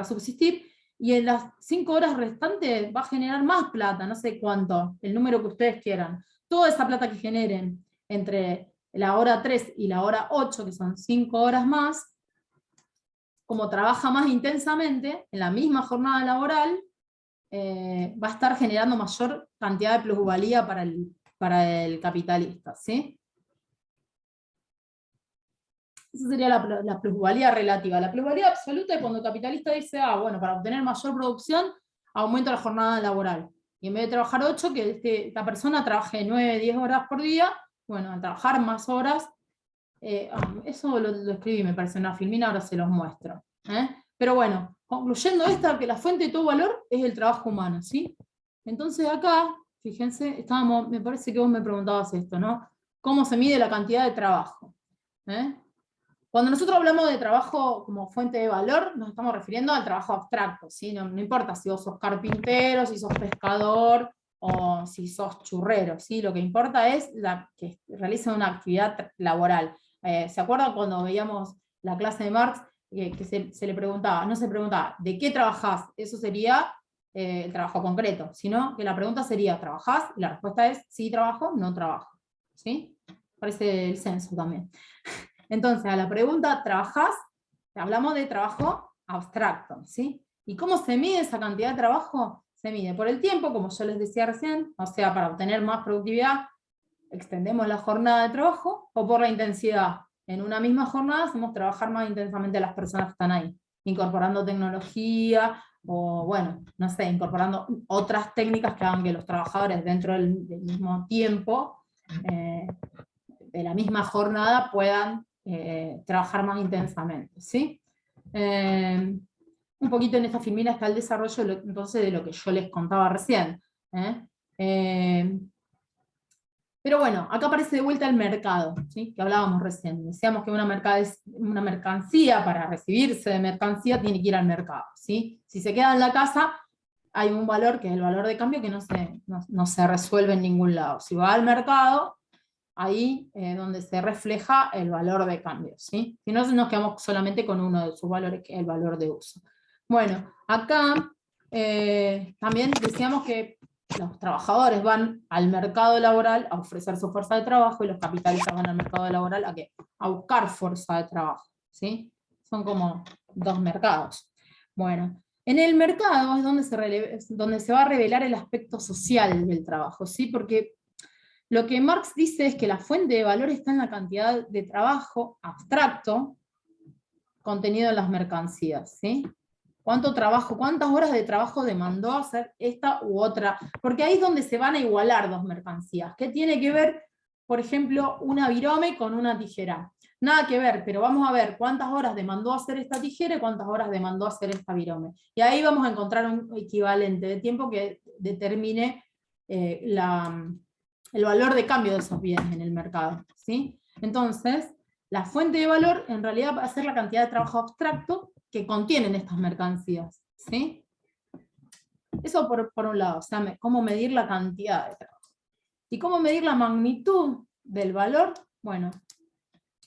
subsistir, y en las 5 horas restantes va a generar más plata, no sé cuánto, el número que ustedes quieran. Toda esa plata que generen entre la hora 3 y la hora 8, que son 5 horas más, como trabaja más intensamente, en la misma jornada laboral, va a estar generando mayor cantidad de plusvalía para el capitalista, ¿sí? Esa sería la plusvalía relativa. La plusvalía absoluta es cuando el capitalista dice, bueno, para obtener mayor producción, aumento la jornada laboral. Y en vez de trabajar 8, que esta persona trabaje 9, 10 horas por día, bueno, al trabajar más horas, eso lo escribí, me parece, en una filmina, ahora se los muestro. Pero bueno, concluyendo esta, que la fuente de todo valor es el trabajo humano, ¿sí? Entonces acá, fíjense, me parece que vos me preguntabas esto, ¿no? ¿Cómo se mide la cantidad de trabajo? Cuando nosotros hablamos de trabajo como fuente de valor, nos estamos refiriendo al trabajo abstracto, ¿sí? No importa si vos sos carpintero, si sos pescador, o si sos churrero, ¿sí? Lo que importa es que realicen una actividad laboral. ¿Se acuerdan cuando veíamos la clase de Marx, que se le preguntaba, no se preguntaba, ¿de qué trabajás? Eso sería el trabajo concreto, sino que la pregunta sería, ¿trabajás? Y la respuesta es, sí trabajo, no trabajo, ¿sí? Parece el censo también. Entonces, a la pregunta, ¿trabajás? Hablamos de trabajo abstracto, ¿sí? ¿Y cómo se mide esa cantidad de trabajo? Se mide por el tiempo, como yo les decía recién, o sea, para obtener más productividad, extendemos la jornada de trabajo, o por la intensidad. En una misma jornada hacemos trabajar más intensamente a las personas que están ahí, incorporando tecnología, o bueno, no sé, incorporando otras técnicas que hagan que los trabajadores dentro del mismo tiempo, de la misma jornada, puedan trabajar más intensamente, ¿sí? Un poquito en esta filmina está el desarrollo entonces de lo que yo les contaba recién. Pero bueno, acá aparece de vuelta el mercado, ¿sí? Que hablábamos recién. Decíamos que una mercancía, para recibirse de mercancía, tiene que ir al mercado, ¿sí? Si se queda en la casa, hay un valor que es el valor de cambio que no se resuelve en ningún lado. Si va al mercado, ahí es donde se refleja el valor de cambio, ¿sí? Si no, nos quedamos solamente con uno de sus valores, que es el valor de uso. Bueno, acá también decíamos que los trabajadores van al mercado laboral a ofrecer su fuerza de trabajo, y los capitalistas van al mercado laboral a buscar fuerza de trabajo, ¿sí? Son como dos mercados. Bueno, en el mercado es donde se va a revelar el aspecto social del trabajo, ¿sí? Porque lo que Marx dice es que la fuente de valor está en la cantidad de trabajo abstracto contenido en las mercancías, ¿sí? ¿Cuánto trabajo, cuántas horas de trabajo demandó hacer esta u otra? Porque ahí es donde se van a igualar dos mercancías. ¿Qué tiene que ver, por ejemplo, una virome con una tijera? Nada que ver, pero vamos a ver cuántas horas demandó hacer esta tijera y cuántas horas demandó hacer esta virome. Y ahí vamos a encontrar un equivalente de tiempo que determine el valor de cambio de esos bienes en el mercado, ¿sí? Entonces, la fuente de valor en realidad va a ser la cantidad de trabajo abstracto que contienen estas mercancías, ¿sí? Eso por un lado, o sea, cómo medir la cantidad de trabajo. ¿Y cómo medir la magnitud del valor? Bueno,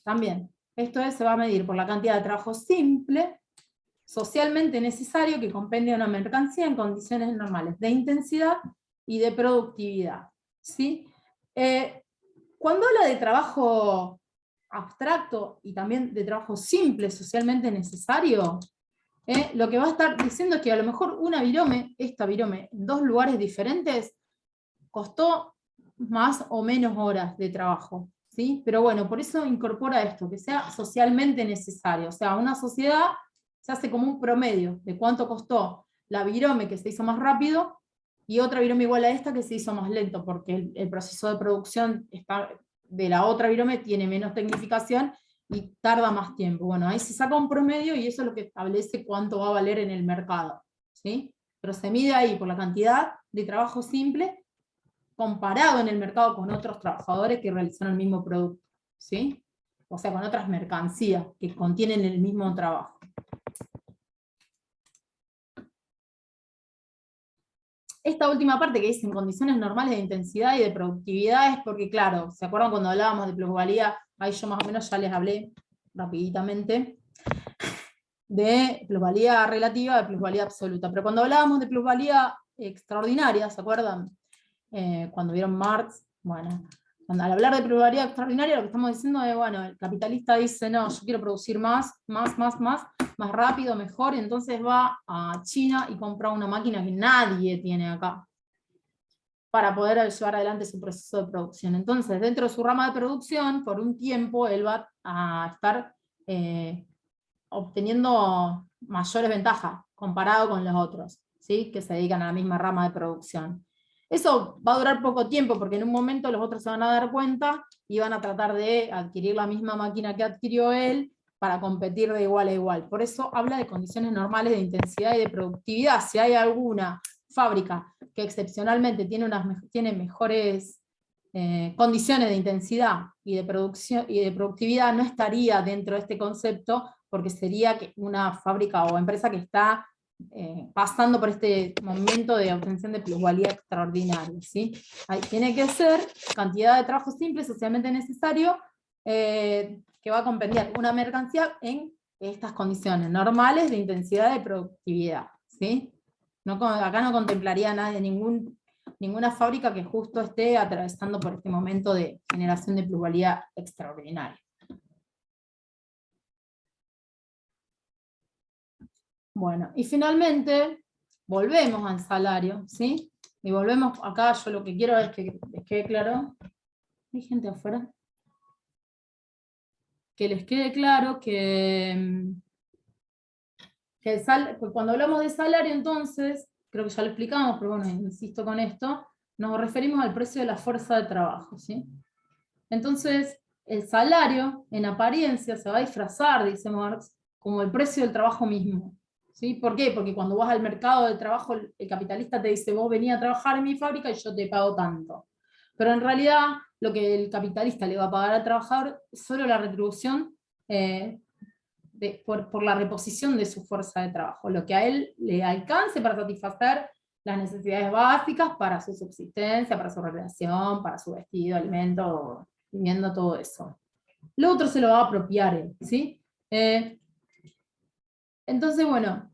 también, se va a medir por la cantidad de trabajo simple, socialmente necesario, que compendia una mercancía en condiciones normales de intensidad y de productividad, ¿sí? Cuando habla de trabajo abstracto y también de trabajo simple, socialmente necesario, lo que va a estar diciendo es que a lo mejor esta virome, en dos lugares diferentes, costó más o menos horas de trabajo, ¿sí? Pero bueno, por eso incorpora esto, que sea socialmente necesario. O sea, una sociedad se hace como un promedio de cuánto costó la virome que se hizo más rápido, y otra virome igual a esta que se hizo más lento, porque el proceso de producción de la otra virome tiene menos tecnificación y tarda más tiempo. Bueno, ahí se saca un promedio y eso es lo que establece cuánto va a valer en el mercado, ¿sí? Pero se mide ahí por la cantidad de trabajo simple comparado en el mercado con otros trabajadores que realizaron el mismo producto, ¿sí? O sea, con otras mercancías que contienen el mismo trabajo. Esta última parte que dice en condiciones normales de intensidad y de productividad es porque, claro, ¿se acuerdan cuando hablábamos de plusvalía? Ahí yo más o menos ya les hablé rapiditamente de plusvalía relativa, de plusvalía absoluta. Pero cuando hablábamos de plusvalía extraordinaria, ¿se acuerdan? Cuando vieron Marx, bueno, al hablar de plusvalía extraordinaria, lo que estamos diciendo es, bueno, el capitalista dice, no, yo quiero producir más rápido, mejor, y entonces va a China y compra una máquina que nadie tiene acá, para poder llevar adelante su proceso de producción. Entonces, dentro de su rama de producción, por un tiempo, él va a estar obteniendo mayores ventajas comparado con los otros, ¿sí? Que se dedican a la misma rama de producción. Eso va a durar poco tiempo, porque en un momento los otros se van a dar cuenta y van a tratar de adquirir la misma máquina que adquirió él para competir de igual a igual. Por eso habla de condiciones normales de intensidad y de productividad. Si hay alguna fábrica que excepcionalmente tiene mejores condiciones de intensidad y de producción y de productividad, no estaría dentro de este concepto, porque sería una fábrica o empresa que está pasando por este momento de obtención de plusvalía extraordinaria, ¿sí? Ahí tiene que ser cantidad de trabajo simple, socialmente necesario, que va a compendiar una mercancía en estas condiciones normales de intensidad de productividad, ¿sí? Acá no contemplaría nada de ninguna fábrica que justo esté atravesando por este momento de generación de plusvalía extraordinaria. Bueno, y finalmente, volvemos al salario, ¿sí? Y volvemos acá, yo lo que quiero es que les quede claro. ¿Hay gente afuera? Que les quede claro que cuando hablamos de salario, entonces, creo que ya lo explicamos, pero bueno, insisto con esto, nos referimos al precio de la fuerza de trabajo, ¿sí? Entonces, el salario, en apariencia, se va a disfrazar, dice Marx, como el precio del trabajo mismo, ¿sí? ¿Por qué? Porque cuando vas al mercado de trabajo, el capitalista te dice, vos venís a trabajar en mi fábrica y yo te pago tanto. Pero en realidad, lo que el capitalista le va a pagar al trabajador es solo la retribución por la reposición de su fuerza de trabajo, lo que a él le alcance para satisfacer las necesidades básicas para su subsistencia, para su recreación, para su vestido, alimento, viviendo, todo eso. Lo otro se lo va a apropiar él, ¿sí? Entonces, bueno,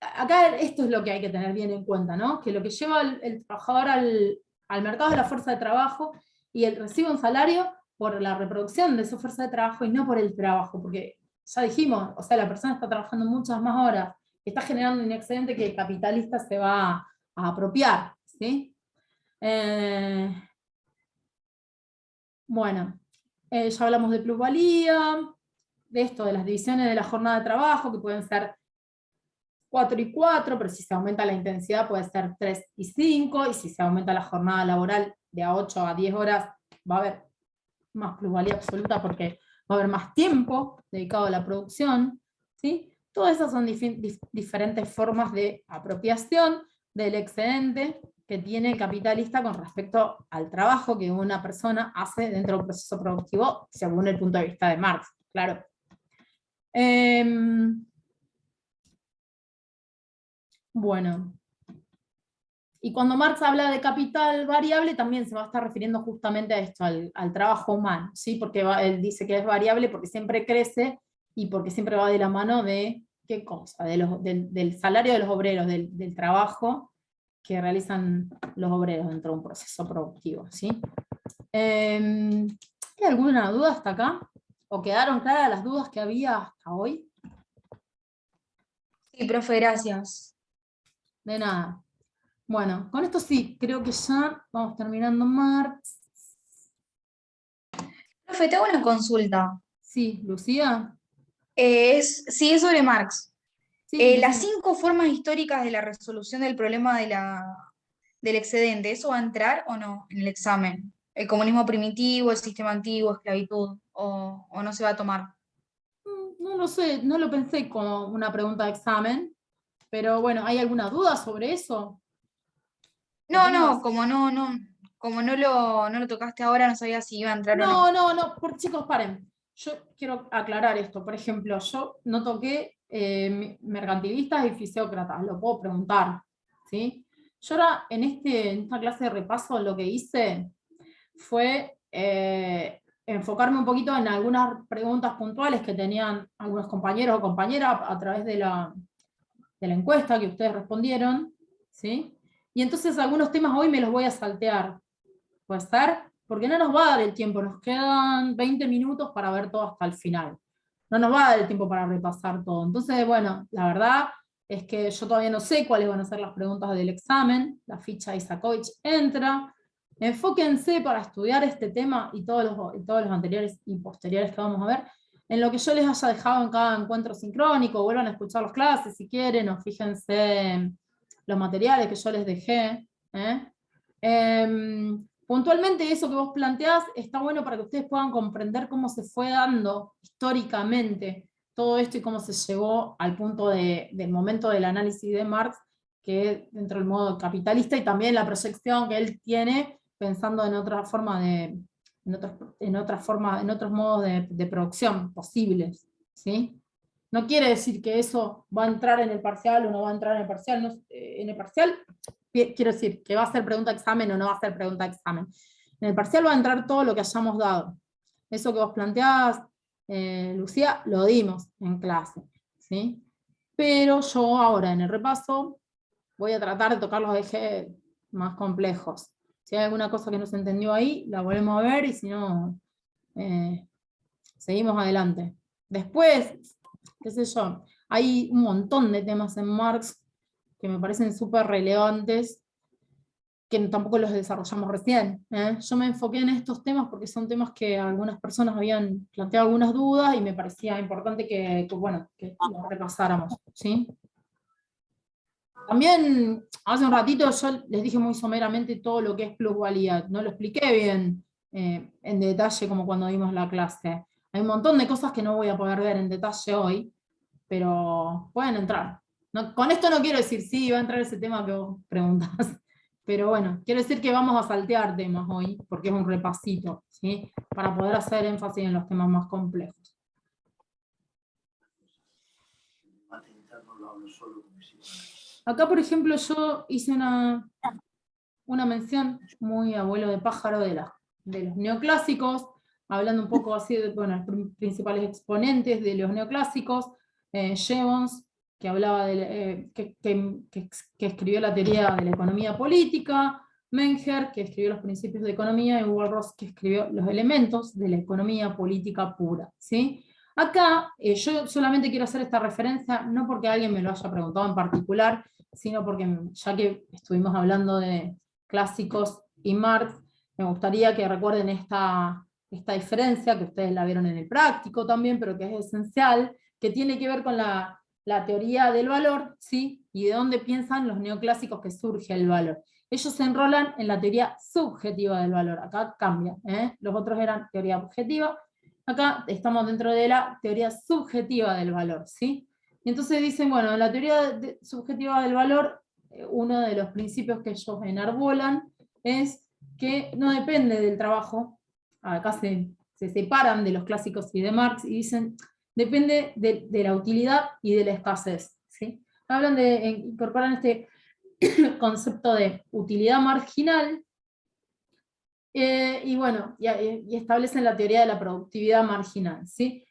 acá esto es lo que hay que tener bien en cuenta, ¿no? Que lo que lleva el trabajador al mercado es la fuerza de trabajo, y él recibe un salario por la reproducción de esa fuerza de trabajo y no por el trabajo, porque ya dijimos, o sea, la persona está trabajando muchas más horas, está generando un excedente que el capitalista se va a apropiar, ¿sí? Bueno, ya hablamos de plusvalía, de esto, de las divisiones de la jornada de trabajo, que pueden ser 4 y 4, pero si se aumenta la intensidad puede ser 3 y 5, y si se aumenta la jornada laboral de a 8 a 10 horas, va a haber más plusvalía absoluta porque va a haber más tiempo dedicado a la producción, ¿sí? Todas esas son diferentes formas de apropiación del excedente que tiene el capitalista con respecto al trabajo que una persona hace dentro del proceso productivo, según el punto de vista de Marx, claro. Bueno, y cuando Marx habla de capital variable, también se va a estar refiriendo justamente a esto, al trabajo humano, ¿sí? Porque él dice que es variable porque siempre crece y porque siempre va de la mano de, ¿qué cosa? Del salario de los obreros, del trabajo que realizan los obreros dentro de un proceso productivo, ¿sí? ¿Hay alguna duda hasta acá? ¿O quedaron claras las dudas que había hasta hoy? Sí, profe, gracias. De nada. Bueno, con esto sí, creo que ya vamos terminando Marx. Profe, te hago una consulta. Sí, Lucía. Sí, es sobre Marx. Sí, Las decime. 5 formas históricas de la resolución del problema del excedente, ¿eso va a entrar o no en el examen? ¿El comunismo primitivo, el sistema antiguo, esclavitud, o no se va a tomar? No lo sé, no lo pensé como una pregunta de examen, pero bueno, ¿hay alguna duda sobre eso? ¿Que No, tengas? no, como no lo tocaste ahora, no sabía si iba a entrar o no. No, chicos, paren. Yo quiero aclarar esto. Por ejemplo, yo no toqué mercantilistas y fisiócratas, lo puedo preguntar, ¿sí? Yo ahora, en esta clase de repaso, lo que hice fue enfocarme un poquito en algunas preguntas puntuales que tenían algunos compañeros o compañeras a través de la encuesta que ustedes respondieron, ¿sí? Y entonces algunos temas hoy me los voy a saltear. ¿Puede ser? Porque no nos va a dar el tiempo, nos quedan 20 minutos para ver todo hasta el final. No nos va a dar el tiempo para repasar todo. Entonces, bueno, la verdad es que yo todavía no sé cuáles van a ser las preguntas del examen, la ficha de Isakovich entra. Enfóquense para estudiar este tema y todos los anteriores y posteriores que vamos a ver, en lo que yo les haya dejado en cada encuentro sincrónico, vuelvan a escuchar las clases si quieren, o fíjense en los materiales que yo les dejé. Puntualmente eso que vos planteás está bueno para que ustedes puedan comprender cómo se fue dando históricamente todo esto y cómo se llegó al punto del momento del análisis de Marx que dentro del modo capitalista y también la proyección que él tiene pensando en otra forma en otros modos de producción posibles, ¿sí? No quiere decir que eso va a entrar en el parcial o no va a entrar en el parcial. No, en el parcial, quiero decir, que va a ser pregunta examen o no va a ser pregunta examen. En el parcial va a entrar todo lo que hayamos dado. Eso que vos planteabas, Lucía, lo dimos en clase, ¿sí? Pero yo ahora en el repaso voy a tratar de tocar los ejes más complejos. Si hay alguna cosa que no se entendió ahí, la volvemos a ver, y si no, seguimos adelante. Después, qué sé yo, hay un montón de temas en Marx que me parecen súper relevantes, que tampoco los desarrollamos recién. Yo me enfoqué en estos temas porque son temas que algunas personas habían planteado algunas dudas, y me parecía importante que los repasáramos, ¿sí? También, hace un ratito yo les dije muy someramente todo lo que es plusvalía. No lo expliqué bien en detalle como cuando dimos la clase. Hay un montón de cosas que no voy a poder ver en detalle hoy, pero pueden entrar. No, con esto no quiero decir sí, va a entrar ese tema que vos preguntás. Pero bueno, quiero decir que vamos a saltear temas hoy, porque es un repasito, ¿sí? Para poder hacer énfasis en los temas más complejos. Acá, por ejemplo, yo hice una mención muy abuelo de pájaro de los neoclásicos, hablando un poco así de los principales exponentes de los neoclásicos, Jevons, que hablaba que escribió la teoría de la economía política, Menger, que escribió los principios de economía, y Walras, que escribió los elementos de la economía política pura, ¿sí? Acá, yo solamente quiero hacer esta referencia, no porque alguien me lo haya preguntado en particular, sino porque ya que estuvimos hablando de clásicos y Marx, me gustaría que recuerden esta diferencia, que ustedes la vieron en el práctico también, pero que es esencial, que tiene que ver con la teoría del valor, ¿sí? Y de dónde piensan los neoclásicos que surge el valor. Ellos se enrolan en la teoría subjetiva del valor, acá cambia, los otros eran teoría objetiva, acá estamos dentro de la teoría subjetiva del valor, ¿sí? Y entonces dicen, bueno, en la teoría subjetiva del valor, uno de los principios que ellos enarbolan es que no depende del trabajo. Acá se separan de los clásicos y de Marx y dicen, depende de la utilidad y de la escasez, ¿sí? Hablan de incorporar este concepto de utilidad marginal, y establecen la teoría de la productividad marginal, ¿sí?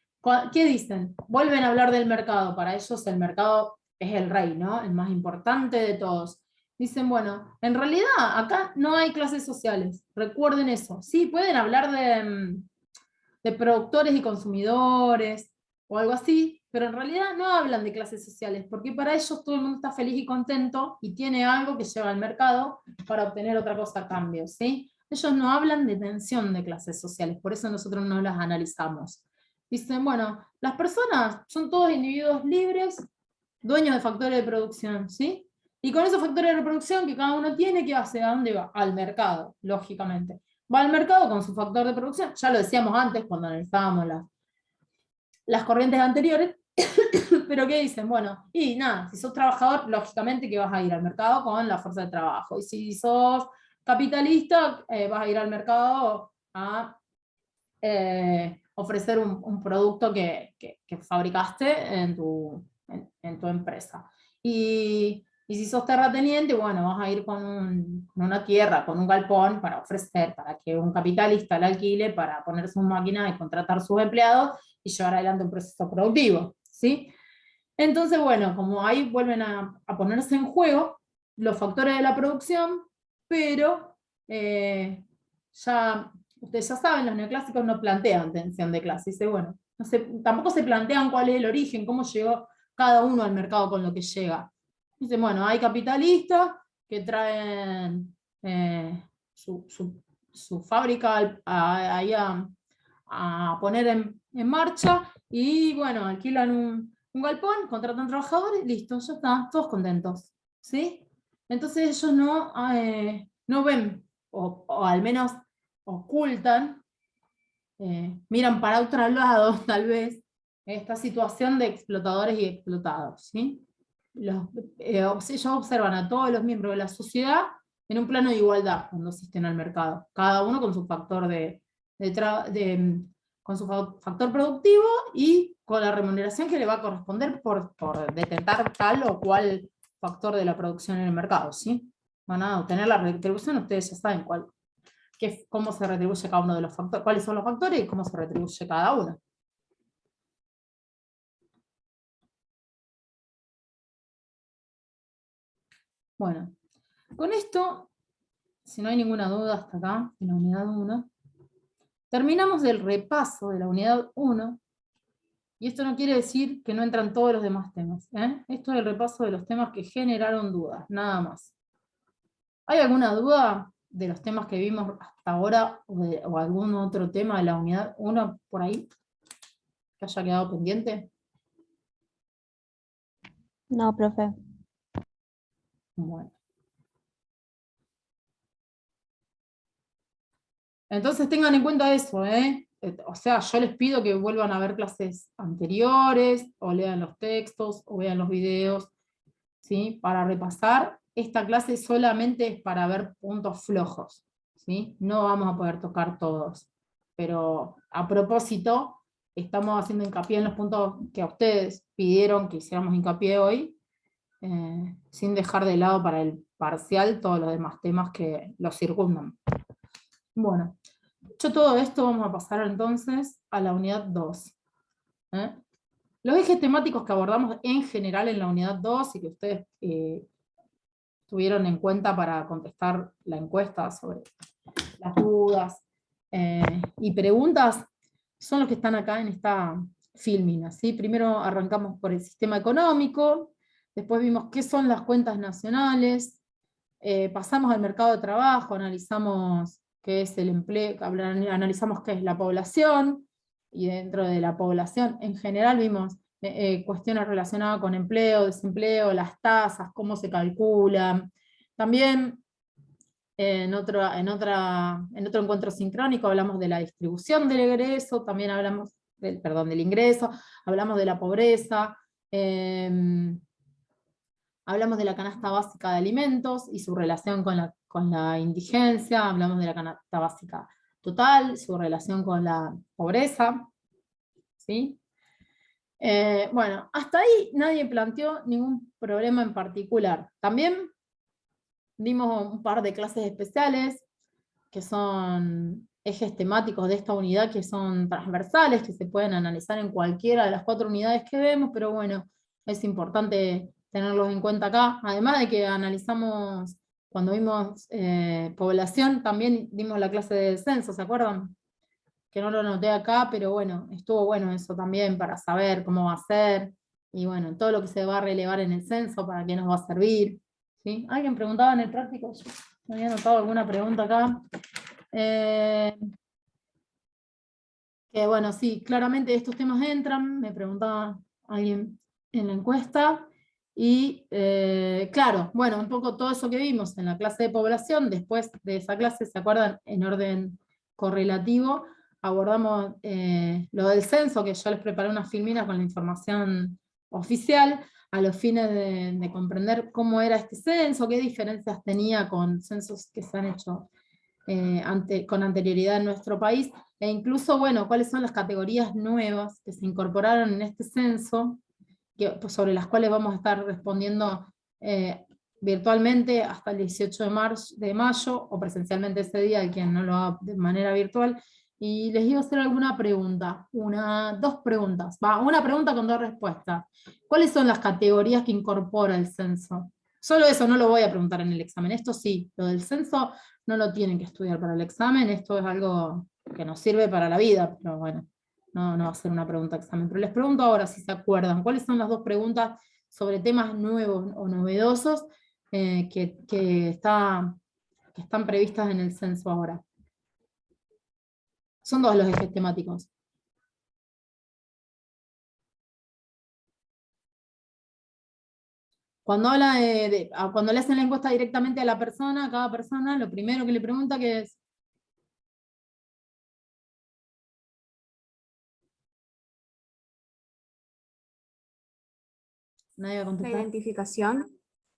¿Qué dicen? Vuelven a hablar del mercado. Para ellos el mercado es el rey, ¿no? El más importante de todos. Dicen, bueno, en realidad acá no hay clases sociales. Recuerden eso. Sí, pueden hablar de productores y consumidores o algo así, pero en realidad no hablan de clases sociales, porque para ellos todo el mundo está feliz y contento y tiene algo que lleva al mercado para obtener otra cosa a cambio, ¿sí? Ellos no hablan de tensión de clases sociales, por eso nosotros no las analizamos. Dicen, bueno, las personas son todos individuos libres, dueños de factores de producción, ¿sí? Y con esos factores de reproducción que cada uno tiene, ¿qué hace? ¿A dónde va? Al mercado, lógicamente. Va al mercado con su factor de producción, ya lo decíamos antes cuando analizábamos las corrientes anteriores, pero ¿qué dicen? Bueno, y nada, si sos trabajador, lógicamente que vas a ir al mercado con la fuerza de trabajo, y si sos capitalista, vas a ir al mercado a ofrecer un producto que fabricaste en tu empresa. Y si sos terrateniente, bueno, vas a ir con una tierra, con un galpón para ofrecer, para que un capitalista la alquile para poner sus máquinas y contratar sus empleados y llevar adelante un proceso productivo, ¿sí? Entonces, bueno, como ahí vuelven a ponerse en juego los factores de la producción, pero ustedes ya saben, los neoclásicos no plantean tensión de clase. Dice, bueno, tampoco se plantean cuál es el origen, cómo llegó cada uno al mercado con lo que llega. Dicen, bueno, hay capitalistas que traen su fábrica ahí a poner en marcha, y bueno, alquilan un galpón, contratan trabajadores, listo, ya está, todos contentos, ¿sí? Entonces ellos no ven, o al menos ocultan, miran para otro lado, tal vez, esta situación de explotadores y explotados, ¿sí? ellos observan a todos los miembros de la sociedad en un plano de igualdad cuando asisten al mercado, cada uno con su factor con su factor productivo y con la remuneración que le va a corresponder por detentar tal o cual factor de la producción en el mercado, ¿sí? Van a obtener la retribución, ustedes ya saben cómo se retribuye cada uno de los factores, cuáles son los factores y cómo se retribuye cada uno. Bueno, con esto, si no hay ninguna duda hasta acá, en la unidad 1, terminamos el repaso de la unidad 1, y esto no quiere decir que no entran todos los demás temas, ¿eh? Esto es el repaso de los temas que generaron dudas, nada más. ¿Hay alguna duda de los temas que vimos hasta ahora, o algún otro tema de la unidad 1 por ahí, que haya quedado pendiente? No, profe. Bueno. Entonces tengan en cuenta eso, ¿eh? O sea, yo les pido que vuelvan a ver clases anteriores, o lean los textos, o vean los videos, ¿sí? Para repasar. Esta clase solamente es para ver puntos flojos, ¿sí? No vamos a poder tocar todos. Pero a propósito, estamos haciendo hincapié en los puntos que a ustedes pidieron que hiciéramos hincapié hoy, sin dejar de lado para el parcial todos los demás temas que los circundan. Bueno, dicho todo esto, vamos a pasar entonces a la unidad 2. Los ejes temáticos que abordamos en general en la unidad 2 y que ustedes tuvieron en cuenta para contestar la encuesta sobre las dudas y preguntas, son los que están acá en esta filmina, ¿sí? Primero arrancamos por el sistema económico, después vimos qué son las cuentas nacionales, pasamos al mercado de trabajo, analizamos qué es el empleo, analizamos qué es la población, y dentro de la población en general vimos cuestiones relacionadas con empleo, desempleo, las tasas, cómo se calculan. También en otro encuentro sincrónico hablamos de la distribución del egreso, también hablamos del ingreso, hablamos de la pobreza, hablamos de la canasta básica de alimentos y su relación con la indigencia, hablamos de la canasta básica total, su relación con la pobreza, ¿sí? Bueno, hasta ahí nadie planteó ningún problema en particular. También dimos un par de clases especiales, que son ejes temáticos de esta unidad, que son transversales, que se pueden analizar en cualquiera de las 4 unidades que vemos, pero bueno, es importante tenerlos en cuenta acá. Además de que analizamos, cuando vimos población, también dimos la clase de censo, ¿se acuerdan? Que no lo noté acá, pero bueno, estuvo bueno eso también para saber cómo va a ser, y bueno, todo lo que se va a relevar en el censo, para qué nos va a servir, ¿sí? ¿Alguien preguntaba en el práctico? Yo me había anotado alguna pregunta acá. Que bueno, sí, claramente estos temas entran, me preguntaba alguien en la encuesta, y claro, bueno, un poco todo eso que vimos en la clase de población, después de esa clase, ¿se acuerdan? En orden correlativo, abordamos lo del censo, que yo les preparé una filmina con la información oficial, a los fines de comprender cómo era este censo, qué diferencias tenía con censos que se han hecho con anterioridad en nuestro país, e incluso, bueno, cuáles son las categorías nuevas que se incorporaron en este censo, sobre las cuales vamos a estar respondiendo virtualmente hasta el 18 de mayo, o presencialmente ese día, el quien no lo haga de manera virtual. Y les iba a hacer alguna pregunta, dos preguntas, una pregunta con 2 respuestas. ¿Cuáles son las categorías que incorpora el censo? Solo eso, no lo voy a preguntar en el examen. Esto sí, lo del censo no lo tienen que estudiar para el examen, esto es algo que nos sirve para la vida, pero bueno, no va a ser una pregunta examen. Pero les pregunto ahora, si se acuerdan, ¿cuáles son las 2 preguntas sobre temas nuevos o novedosos que están previstas en el censo ahora? Son 2 los ejes temáticos. Cuando cuando le hacen la encuesta directamente a la persona, a cada persona, lo primero que le pregunta que es: Nadie va a La contestar. identificación.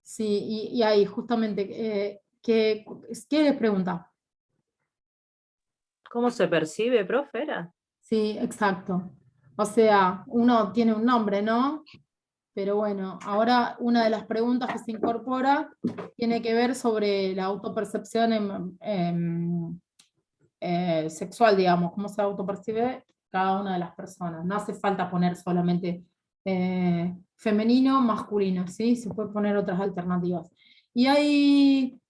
Sí, y ahí justamente, ¿qué les pregunta? ¿Cómo se percibe, profe? Era. Sí, exacto. O sea, uno tiene un nombre, ¿no? Pero bueno, ahora una de las preguntas que se incorpora tiene que ver sobre la autopercepción sexual, digamos, cómo se autopercibe cada una de las personas. No hace falta poner solamente femenino, masculino, ¿sí? Se puede poner otras alternativas. Y ahí,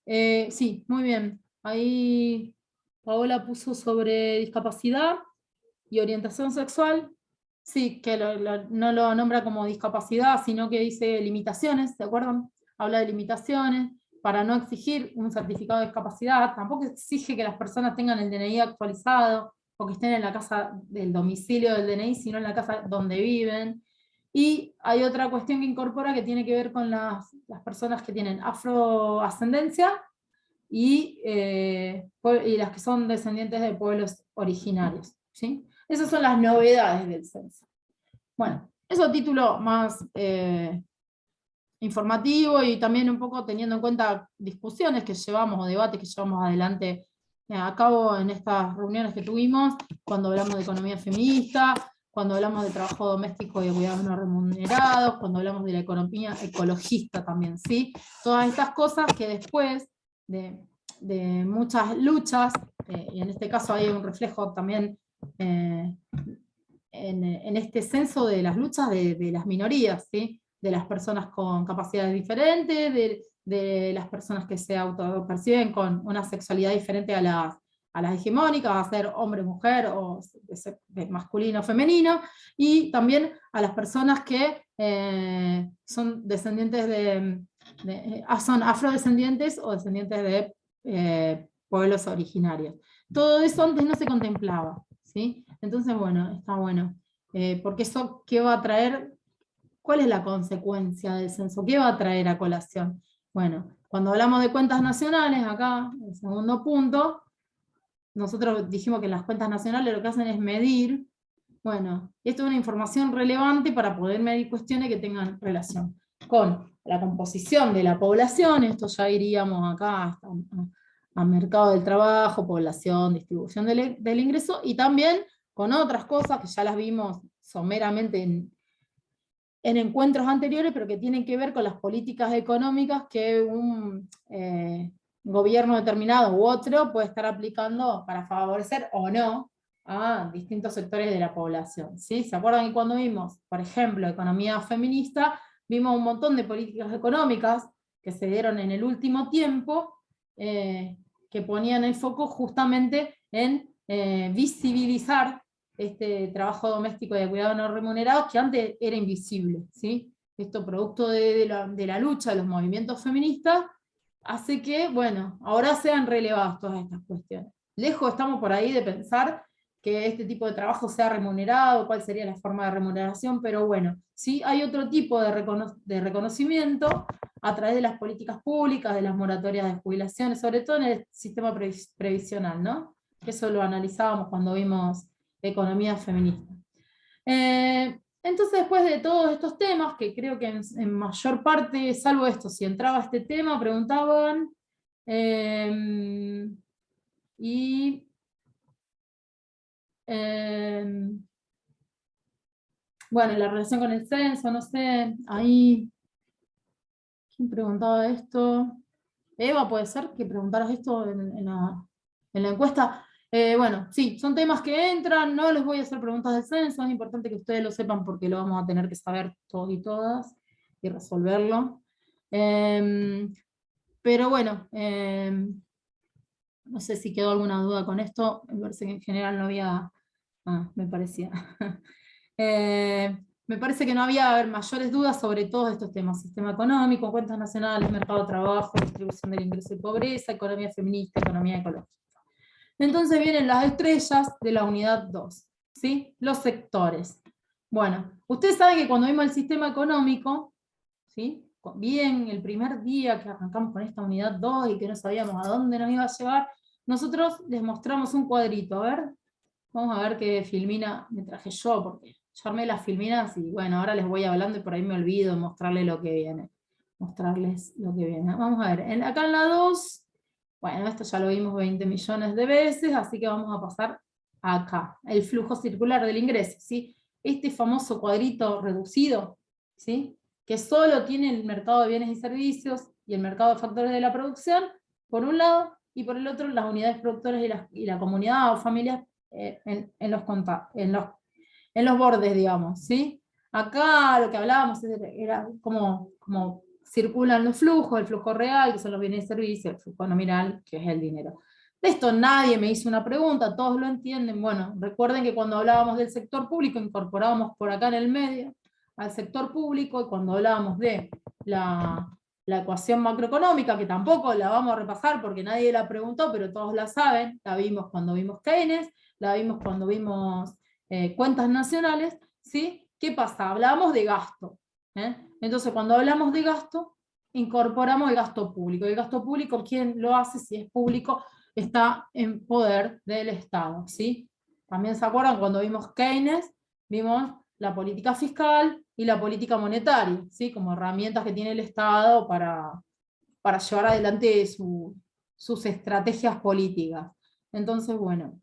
sí, muy bien. Ahí Paola puso sobre discapacidad y orientación sexual. Sí, que no lo nombra como discapacidad, sino que dice limitaciones, ¿se acuerdan? Habla de limitaciones para no exigir un certificado de discapacidad. Tampoco exige que las personas tengan el DNI actualizado o que estén en la casa del domicilio del DNI, sino en la casa donde viven. Y hay otra cuestión que incorpora que tiene que ver con las personas que tienen afroascendencia y las que son descendientes de pueblos originarios, ¿sí? Esas son las novedades del censo. Bueno, eso a título más informativo y también un poco teniendo en cuenta discusiones que llevamos o debates que llevamos adelante a cabo en estas reuniones que tuvimos, cuando hablamos de economía feminista, cuando hablamos de trabajo doméstico y de cuidados no remunerados, cuando hablamos de la economía ecologista también, ¿sí? Todas estas cosas que después de muchas luchas, y en este caso hay un reflejo también en este censo de las luchas de las minorías, ¿sí? De las personas con capacidades diferentes, de las personas que se autoperciben con una sexualidad diferente a las hegemónicas, a ser hombre, mujer, o de masculino, femenino, y también a las personas que son descendientes son afrodescendientes o descendientes de pueblos originarios. Todo eso antes no se contemplaba, ¿sí? Entonces, bueno, está bueno. Porque eso, ¿qué va a traer? ¿Cuál es la consecuencia del censo? ¿Qué va a traer a colación? Bueno, cuando hablamos de cuentas nacionales, acá, el segundo punto, nosotros dijimos que las cuentas nacionales lo que hacen es medir. Bueno, esto es una información relevante para poder medir cuestiones que tengan relación con la composición de la población. Esto ya iríamos acá a mercado del trabajo, población, distribución del ingreso, y también con otras cosas que ya las vimos someramente en encuentros anteriores, pero que tienen que ver con las políticas económicas que un gobierno determinado u otro puede estar aplicando para favorecer o no a distintos sectores de la población, ¿sí? ¿Se acuerdan que cuando vimos, por ejemplo, economía feminista, vimos un montón de políticas económicas que se dieron en el último tiempo, que ponían el foco justamente en visibilizar este trabajo doméstico y de cuidado no remunerados que antes era invisible, ¿sí? Esto producto de la lucha de los movimientos feministas hace que, bueno, ahora sean relevadas todas estas cuestiones. Lejos estamos por ahí de pensar que este tipo de trabajo sea remunerado, cuál sería la forma de remuneración, pero bueno, sí hay otro tipo de reconocimiento a través de las políticas públicas, de las moratorias de jubilaciones, sobre todo en el sistema previsional, ¿no? Eso lo analizábamos cuando vimos economía feminista. Entonces, después de todos estos temas, que creo que en mayor parte, salvo esto, si entraba este tema, preguntaban, y bueno, la relación con el censo, no sé, ahí, ¿quién preguntaba esto? Eva, puede ser que preguntaras esto en la encuesta. Bueno, sí, son temas que entran, no les voy a hacer preguntas del censo, es importante que ustedes lo sepan porque lo vamos a tener que saber todos y todas y resolverlo. Pero bueno, no sé si quedó alguna duda con esto, me parece que en general no había, me parecía. Me parece que no había mayores dudas sobre todos estos temas: sistema económico, cuentas nacionales, mercado de trabajo, distribución del ingreso y pobreza, economía feminista, economía ecológica. Entonces vienen las estrellas de la unidad 2, ¿sí? Los sectores. Bueno, ustedes saben que cuando vimos el sistema económico, ¿sí? Bien, el primer día que arrancamos con esta unidad 2 y que no sabíamos a dónde nos iba a llevar, nosotros les mostramos un cuadrito, a ver, vamos a ver qué filmina me traje yo, porque yo armé las filminas y bueno, ahora les voy hablando y por ahí me olvido de mostrarles lo que viene. Mostrarles lo que viene. Vamos a ver, acá en la 2, bueno, esto ya lo vimos 20 millones de veces, así que vamos a pasar acá, el flujo circular del ingreso, ¿sí? Este famoso cuadrito reducido, ¿sí? Que solo tiene el mercado de bienes y servicios y el mercado de factores de la producción, por un lado, y por el otro las unidades productoras y la comunidad o familias en los bordes, digamos, ¿sí? Acá lo que hablábamos era como circulan los flujos, el flujo real, que son los bienes y servicios, el flujo nominal, que es el dinero. De esto nadie me hizo una pregunta, todos lo entienden. Bueno, recuerden que cuando hablábamos del sector público, incorporábamos por acá en el medio al sector público, y cuando hablábamos de la ecuación macroeconómica, que tampoco la vamos a repasar porque nadie la preguntó, pero todos la saben, la vimos cuando vimos Keynes, la vimos cuando vimos cuentas nacionales, ¿sí? ¿Qué pasa? Hablábamos de gasto. Entonces, cuando hablamos de gasto, incorporamos el gasto público. El gasto público, ¿quién lo hace? Si es público, está en poder del Estado, ¿sí? También se acuerdan cuando vimos Keynes, vimos la política fiscal y la política monetaria, ¿sí? Como herramientas que tiene el Estado para llevar adelante sus estrategias políticas. Entonces, bueno,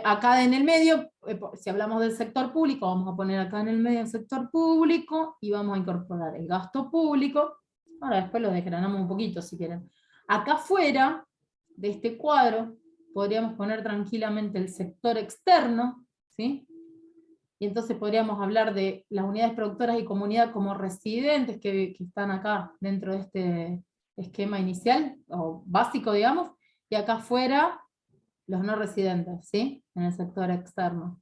acá en el medio, si hablamos del sector público, vamos a poner acá en el medio el sector público y vamos a incorporar el gasto público. Ahora después lo desgranamos un poquito si quieren. Acá afuera de este cuadro podríamos poner tranquilamente el sector externo, ¿sí? Y entonces podríamos hablar de las unidades productoras y comunidad como residentes que están acá dentro de este esquema inicial, o básico, digamos, y acá afuera los no residentes, ¿sí? En el sector externo.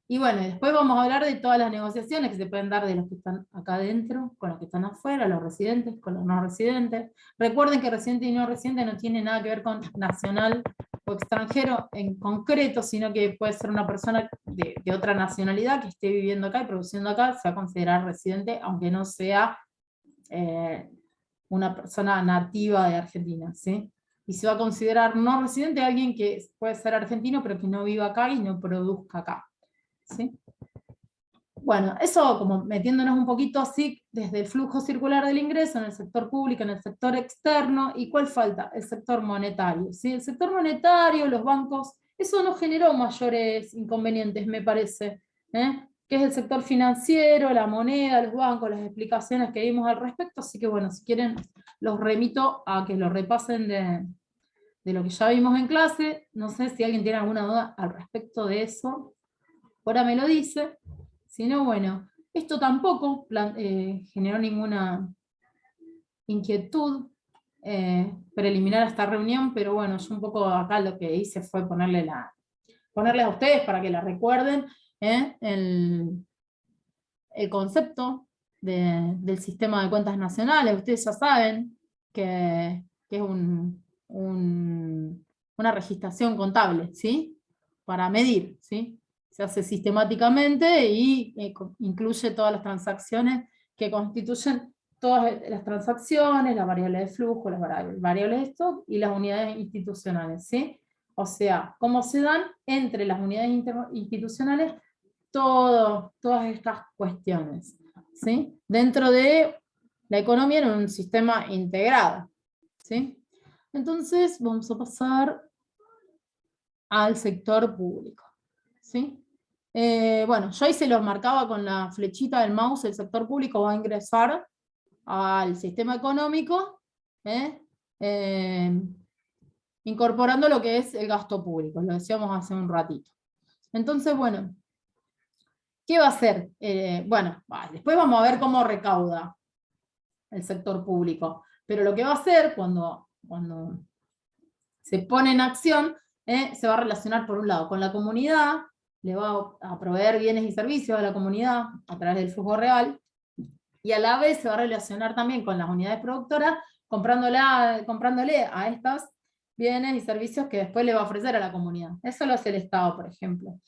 Y bueno, después vamos a hablar de todas las negociaciones que se pueden dar de los que están acá adentro, con los que están afuera, los residentes, con los no residentes. Recuerden que residente y no residente no tiene nada que ver con nacional o extranjero en concreto, sino que puede ser una persona de otra nacionalidad que esté viviendo acá y produciendo acá, se va a considerar residente, aunque no sea una persona nativa de Argentina, ¿sí? Y se va a considerar no residente alguien que puede ser argentino, pero que no viva acá y no produzca acá, ¿sí? Bueno, eso como metiéndonos un poquito así, desde el flujo circular del ingreso en el sector público, en el sector externo, ¿y cuál falta? El sector monetario, ¿sí? El sector monetario, los bancos, eso no generó mayores inconvenientes, me parece, que es el sector financiero, la moneda, los bancos, las explicaciones que dimos al respecto, así que bueno, si quieren los remito a que lo repasen de lo que ya vimos en clase. No sé si alguien tiene alguna duda al respecto de eso, ahora me lo dice. Si no, bueno, esto tampoco generó ninguna inquietud preliminar a esta reunión, pero bueno, yo un poco acá lo que hice fue ponerles a ustedes para que la recuerden, el concepto del sistema de cuentas nacionales. Ustedes ya saben que es una registración contable, ¿sí? Para medir, ¿sí? Se hace sistemáticamente y incluye todas las transacciones que constituyen todas las transacciones, las variables de flujo, las variables de stock y las unidades institucionales, ¿sí? O sea, cómo se dan entre las unidades institucionales todas estas cuestiones, ¿sí? Dentro de la economía en un sistema integrado, ¿sí? Entonces vamos a pasar al sector público, ¿sí? Bueno, yo ahí se los marcaba con la flechita del mouse. El sector público va a ingresar al sistema económico, incorporando lo que es el gasto público, lo decíamos hace un ratito. Entonces, bueno, ¿qué va a hacer? Bueno, después vamos a ver cómo recauda el sector público, pero lo que va a hacer cuando se pone en acción, se va a relacionar por un lado con la comunidad, le va a proveer bienes y servicios a la comunidad a través del flujo real, y a la vez se va a relacionar también con las unidades productoras, comprándole a estas bienes y servicios que después le va a ofrecer a la comunidad. Eso lo hace el Estado, por ejemplo.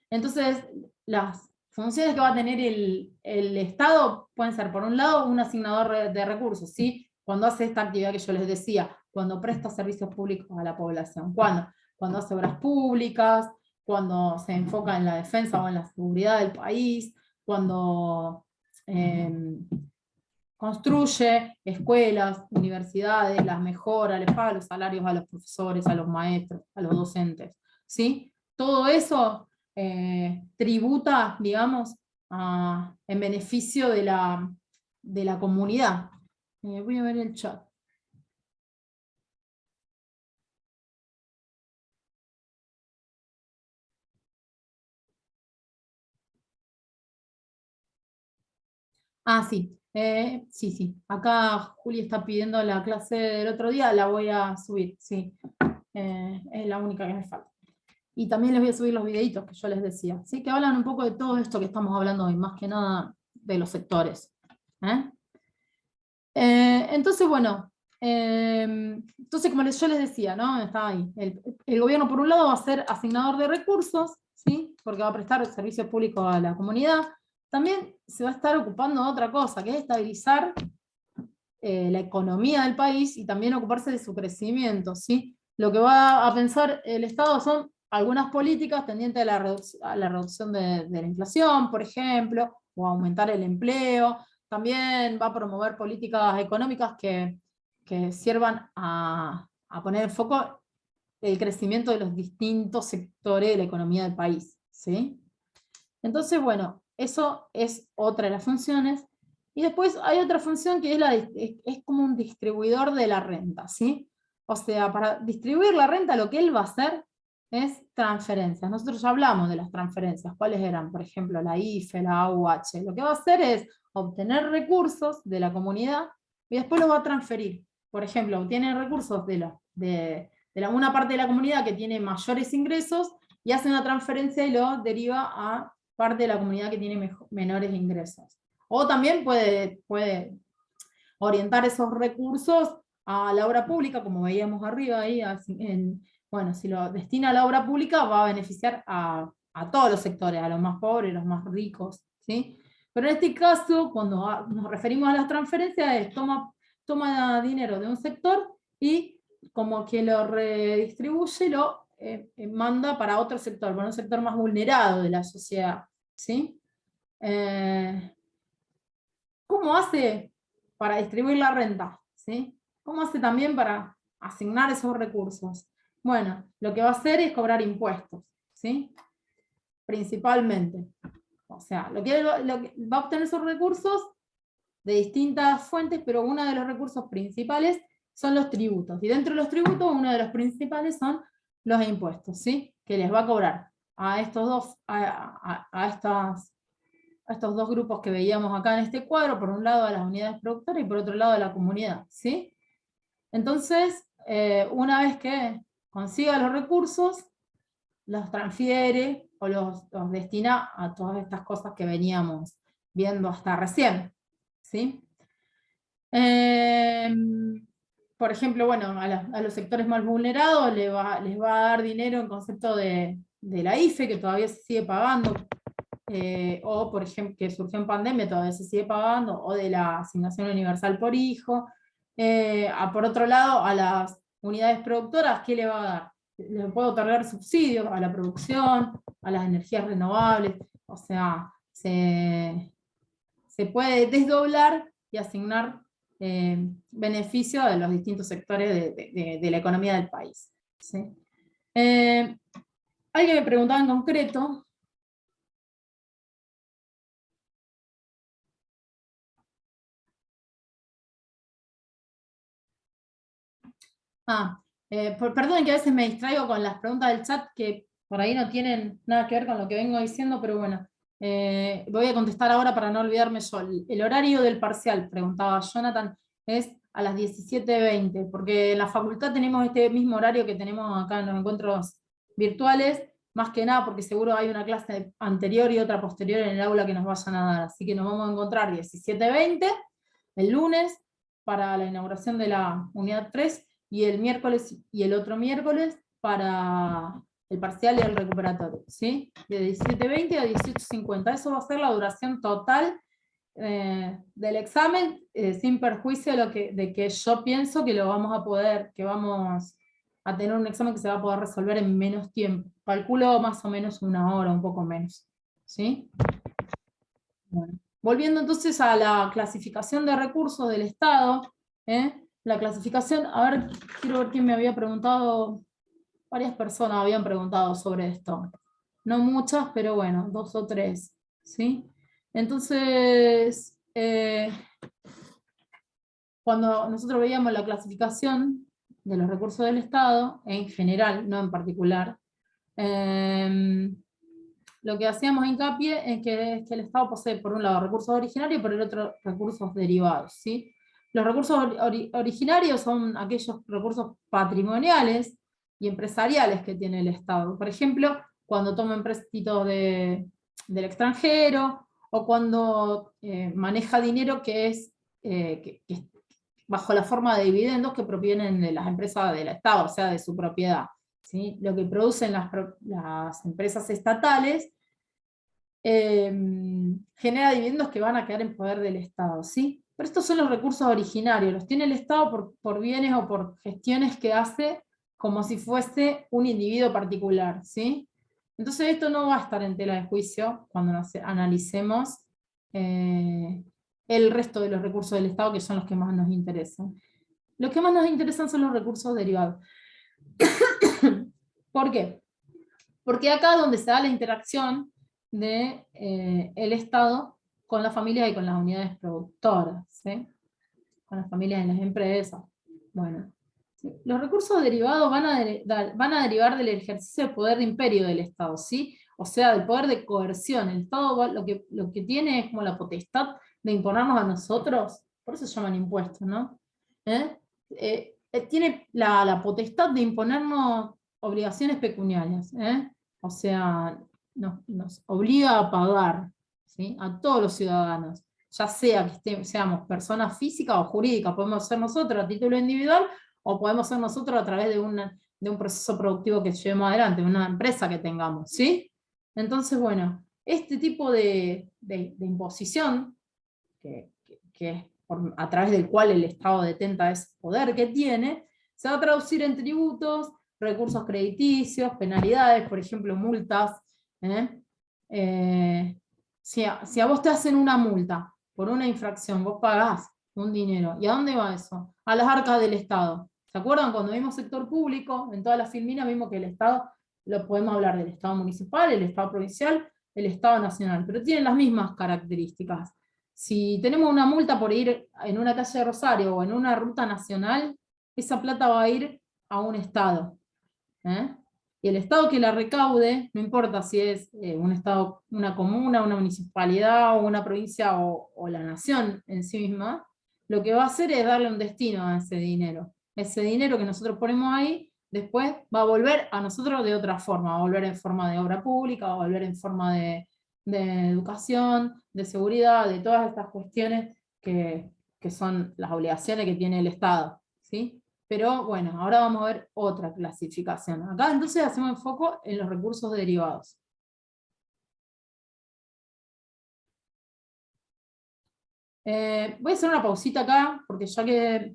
Entonces, las funciones que va a tener el Estado pueden ser, por un lado, un asignador de recursos, ¿sí? Cuando hace esta actividad que yo les decía, cuando presta servicios públicos a la población, cuando hace obras públicas, cuando se enfoca en la defensa o en la seguridad del país, cuando construye escuelas, universidades, las mejora, les paga los salarios a los profesores, a los maestros, a los docentes, ¿sí? Todo eso tributa, digamos, en beneficio de la comunidad. Voy a ver el chat. Sí. Sí. Acá Juli está pidiendo la clase del otro día, la voy a subir, sí. Es la única que me falta. Y también les voy a subir los videitos que yo les decía, ¿sí? Que hablan un poco de todo esto que estamos hablando hoy, más que nada de los sectores. Entonces, bueno, entonces como yo les decía, ¿no? Está ahí. El gobierno por un lado va a ser asignador de recursos, ¿sí? Porque va a prestar servicios públicos a la comunidad. También se va a estar ocupando de otra cosa, que es estabilizar la economía del país y también ocuparse de su crecimiento, ¿sí? Lo que va a pensar el Estado son algunas políticas tendientes a la reducción de la inflación, por ejemplo, o aumentar el empleo. También va a promover políticas económicas que sirvan a poner en foco el crecimiento de los distintos sectores de la economía del país, ¿sí? Entonces, bueno, eso es otra de las funciones. Y después hay otra función que es como un distribuidor de la renta, ¿sí? O sea, para distribuir la renta lo que él va a hacer es transferencias. Nosotros ya hablamos de las transferencias. ¿Cuáles eran? Por ejemplo, la IFE, la AUH. Lo que va a hacer es obtener recursos de la comunidad y después los va a transferir. Por ejemplo, obtiene recursos de una parte de la comunidad que tiene mayores ingresos y hace una transferencia y lo deriva a parte de la comunidad que tiene menores ingresos. O también puede orientar esos recursos a la obra pública, como veíamos arriba ahí, bueno, si lo destina a la obra pública va a beneficiar a todos los sectores, a los más pobres, a los más ricos, ¿sí? Pero en este caso, cuando nos referimos a las transferencias, es toma dinero de un sector y como que lo redistribuye, lo manda para otro sector, para un sector más vulnerado de la sociedad, ¿sí? ¿Cómo hace para distribuir la renta? ¿Sí? ¿Cómo hace también para asignar esos recursos? Bueno, lo que va a hacer es cobrar impuestos, ¿sí? Principalmente. O sea, lo que va a obtener esos recursos de distintas fuentes, pero uno de los recursos principales son los tributos. Y dentro de los tributos, uno de los principales son los impuestos, ¿sí? Que les va a cobrar a estos dos grupos que veíamos acá en este cuadro, por un lado a las unidades productoras y por otro lado a la comunidad, ¿sí? Entonces, una vez que consiga los recursos, los transfiere o los destina a todas estas cosas que veníamos viendo hasta recién, ¿sí? Por ejemplo, bueno, a los sectores más vulnerados les va a dar dinero en concepto de la IFE, que todavía se sigue pagando, o por ejemplo, que surgió en pandemia, todavía se sigue pagando, o de la asignación universal por hijo. Por otro lado, a las unidades productoras, ¿qué le va a dar? Le puede otorgar subsidios a la producción, a las energías renovables, o sea, se puede desdoblar y asignar beneficios a los distintos sectores de la economía del país, ¿sí? Alguien me preguntaba en concreto, perdón que a veces me distraigo con las preguntas del chat que por ahí no tienen nada que ver con lo que vengo diciendo, pero bueno, voy a contestar ahora para no olvidarme yo. El horario del parcial, preguntaba Jonathan, es a las 17:20, porque en la facultad tenemos este mismo horario que tenemos acá en los encuentros virtuales, más que nada porque seguro hay una clase anterior y otra posterior en el aula que nos vayan a dar, así que nos vamos a encontrar 17:20 el lunes para la inauguración de la unidad 3, y el miércoles y el otro miércoles para el parcial y el recuperatorio, ¿sí? De 17:20 a 18:50. Eso va a ser la duración total del examen, sin perjuicio de que yo pienso que lo vamos a poder, que vamos a tener un examen que se va a poder resolver en menos tiempo. Calculo más o menos 1 hora, un poco menos. ¿Sí? Bueno. Volviendo entonces a la clasificación de recursos del Estado, la clasificación, a ver, quiero ver quién me había preguntado, varias personas habían preguntado sobre esto. No muchas, pero bueno, 2 o 3. ¿Sí? Entonces, cuando nosotros veíamos la clasificación de los recursos del Estado, en general, no en particular, lo que hacíamos hincapié es que el Estado posee, por un lado, recursos originarios y por el otro, recursos derivados. ¿Sí? Los recursos originarios son aquellos recursos patrimoniales y empresariales que tiene el Estado. Por ejemplo, cuando toma empréstitos del extranjero, o cuando maneja dinero que es bajo la forma de dividendos que provienen de las empresas del Estado, o sea, de su propiedad. ¿Sí? Lo que producen las empresas estatales genera dividendos que van a quedar en poder del Estado. ¿Sí? Pero estos son los recursos originarios, los tiene el Estado por bienes o por gestiones que hace como si fuese un individuo particular. ¿Sí? Entonces esto no va a estar en tela de juicio cuando analicemos el resto de los recursos del Estado, que son los que más nos interesan. Los que más nos interesan son los recursos derivados. ¿Por qué? Porque acá es donde se da la interacción de el Estado con las familias y con las unidades productoras, ¿sí? Con las familias y las empresas. Bueno, ¿sí? Los recursos derivados van a derivar del ejercicio del poder de imperio del Estado, ¿sí? O sea, del poder de coerción. El Estado lo que tiene es como la potestad de imponernos a nosotros, por eso se llaman impuestos, ¿no? Tiene la potestad de imponernos obligaciones pecuniarias, o sea, nos obliga a pagar, ¿sí? A todos los ciudadanos, ya sea que seamos personas físicas o jurídicas, podemos ser nosotros a título individual, o podemos ser nosotros a través de un proceso productivo que llevemos adelante, una empresa que tengamos, ¿sí? Entonces, bueno, este tipo de imposición, que es a través del cual el Estado detenta ese poder que tiene, se va a traducir en tributos, recursos crediticios, penalidades, por ejemplo, multas. Si a vos te hacen una multa por una infracción, vos pagás un dinero. ¿Y a dónde va eso? A las arcas del Estado. ¿Se acuerdan? Cuando vimos sector público, en todas las filminas vimos que el Estado, lo podemos hablar del Estado municipal, el Estado provincial, el Estado nacional, pero tienen las mismas características. Si tenemos una multa por ir en una calle de Rosario o en una ruta nacional, esa plata va a ir a un Estado. Y el Estado que la recaude, no importa si es un Estado, una comuna, una municipalidad, o una provincia, o la nación en sí misma, lo que va a hacer es darle un destino a ese dinero. Ese dinero que nosotros ponemos ahí, después va a volver a nosotros de otra forma, va a volver en forma de obra pública, va a volver en forma de educación, de seguridad, de todas estas cuestiones que son las obligaciones que tiene el Estado. ¿Sí? Pero bueno, ahora vamos a ver otra clasificación. Acá entonces hacemos enfoque en los recursos derivados. Voy a hacer una pausita acá, porque ya que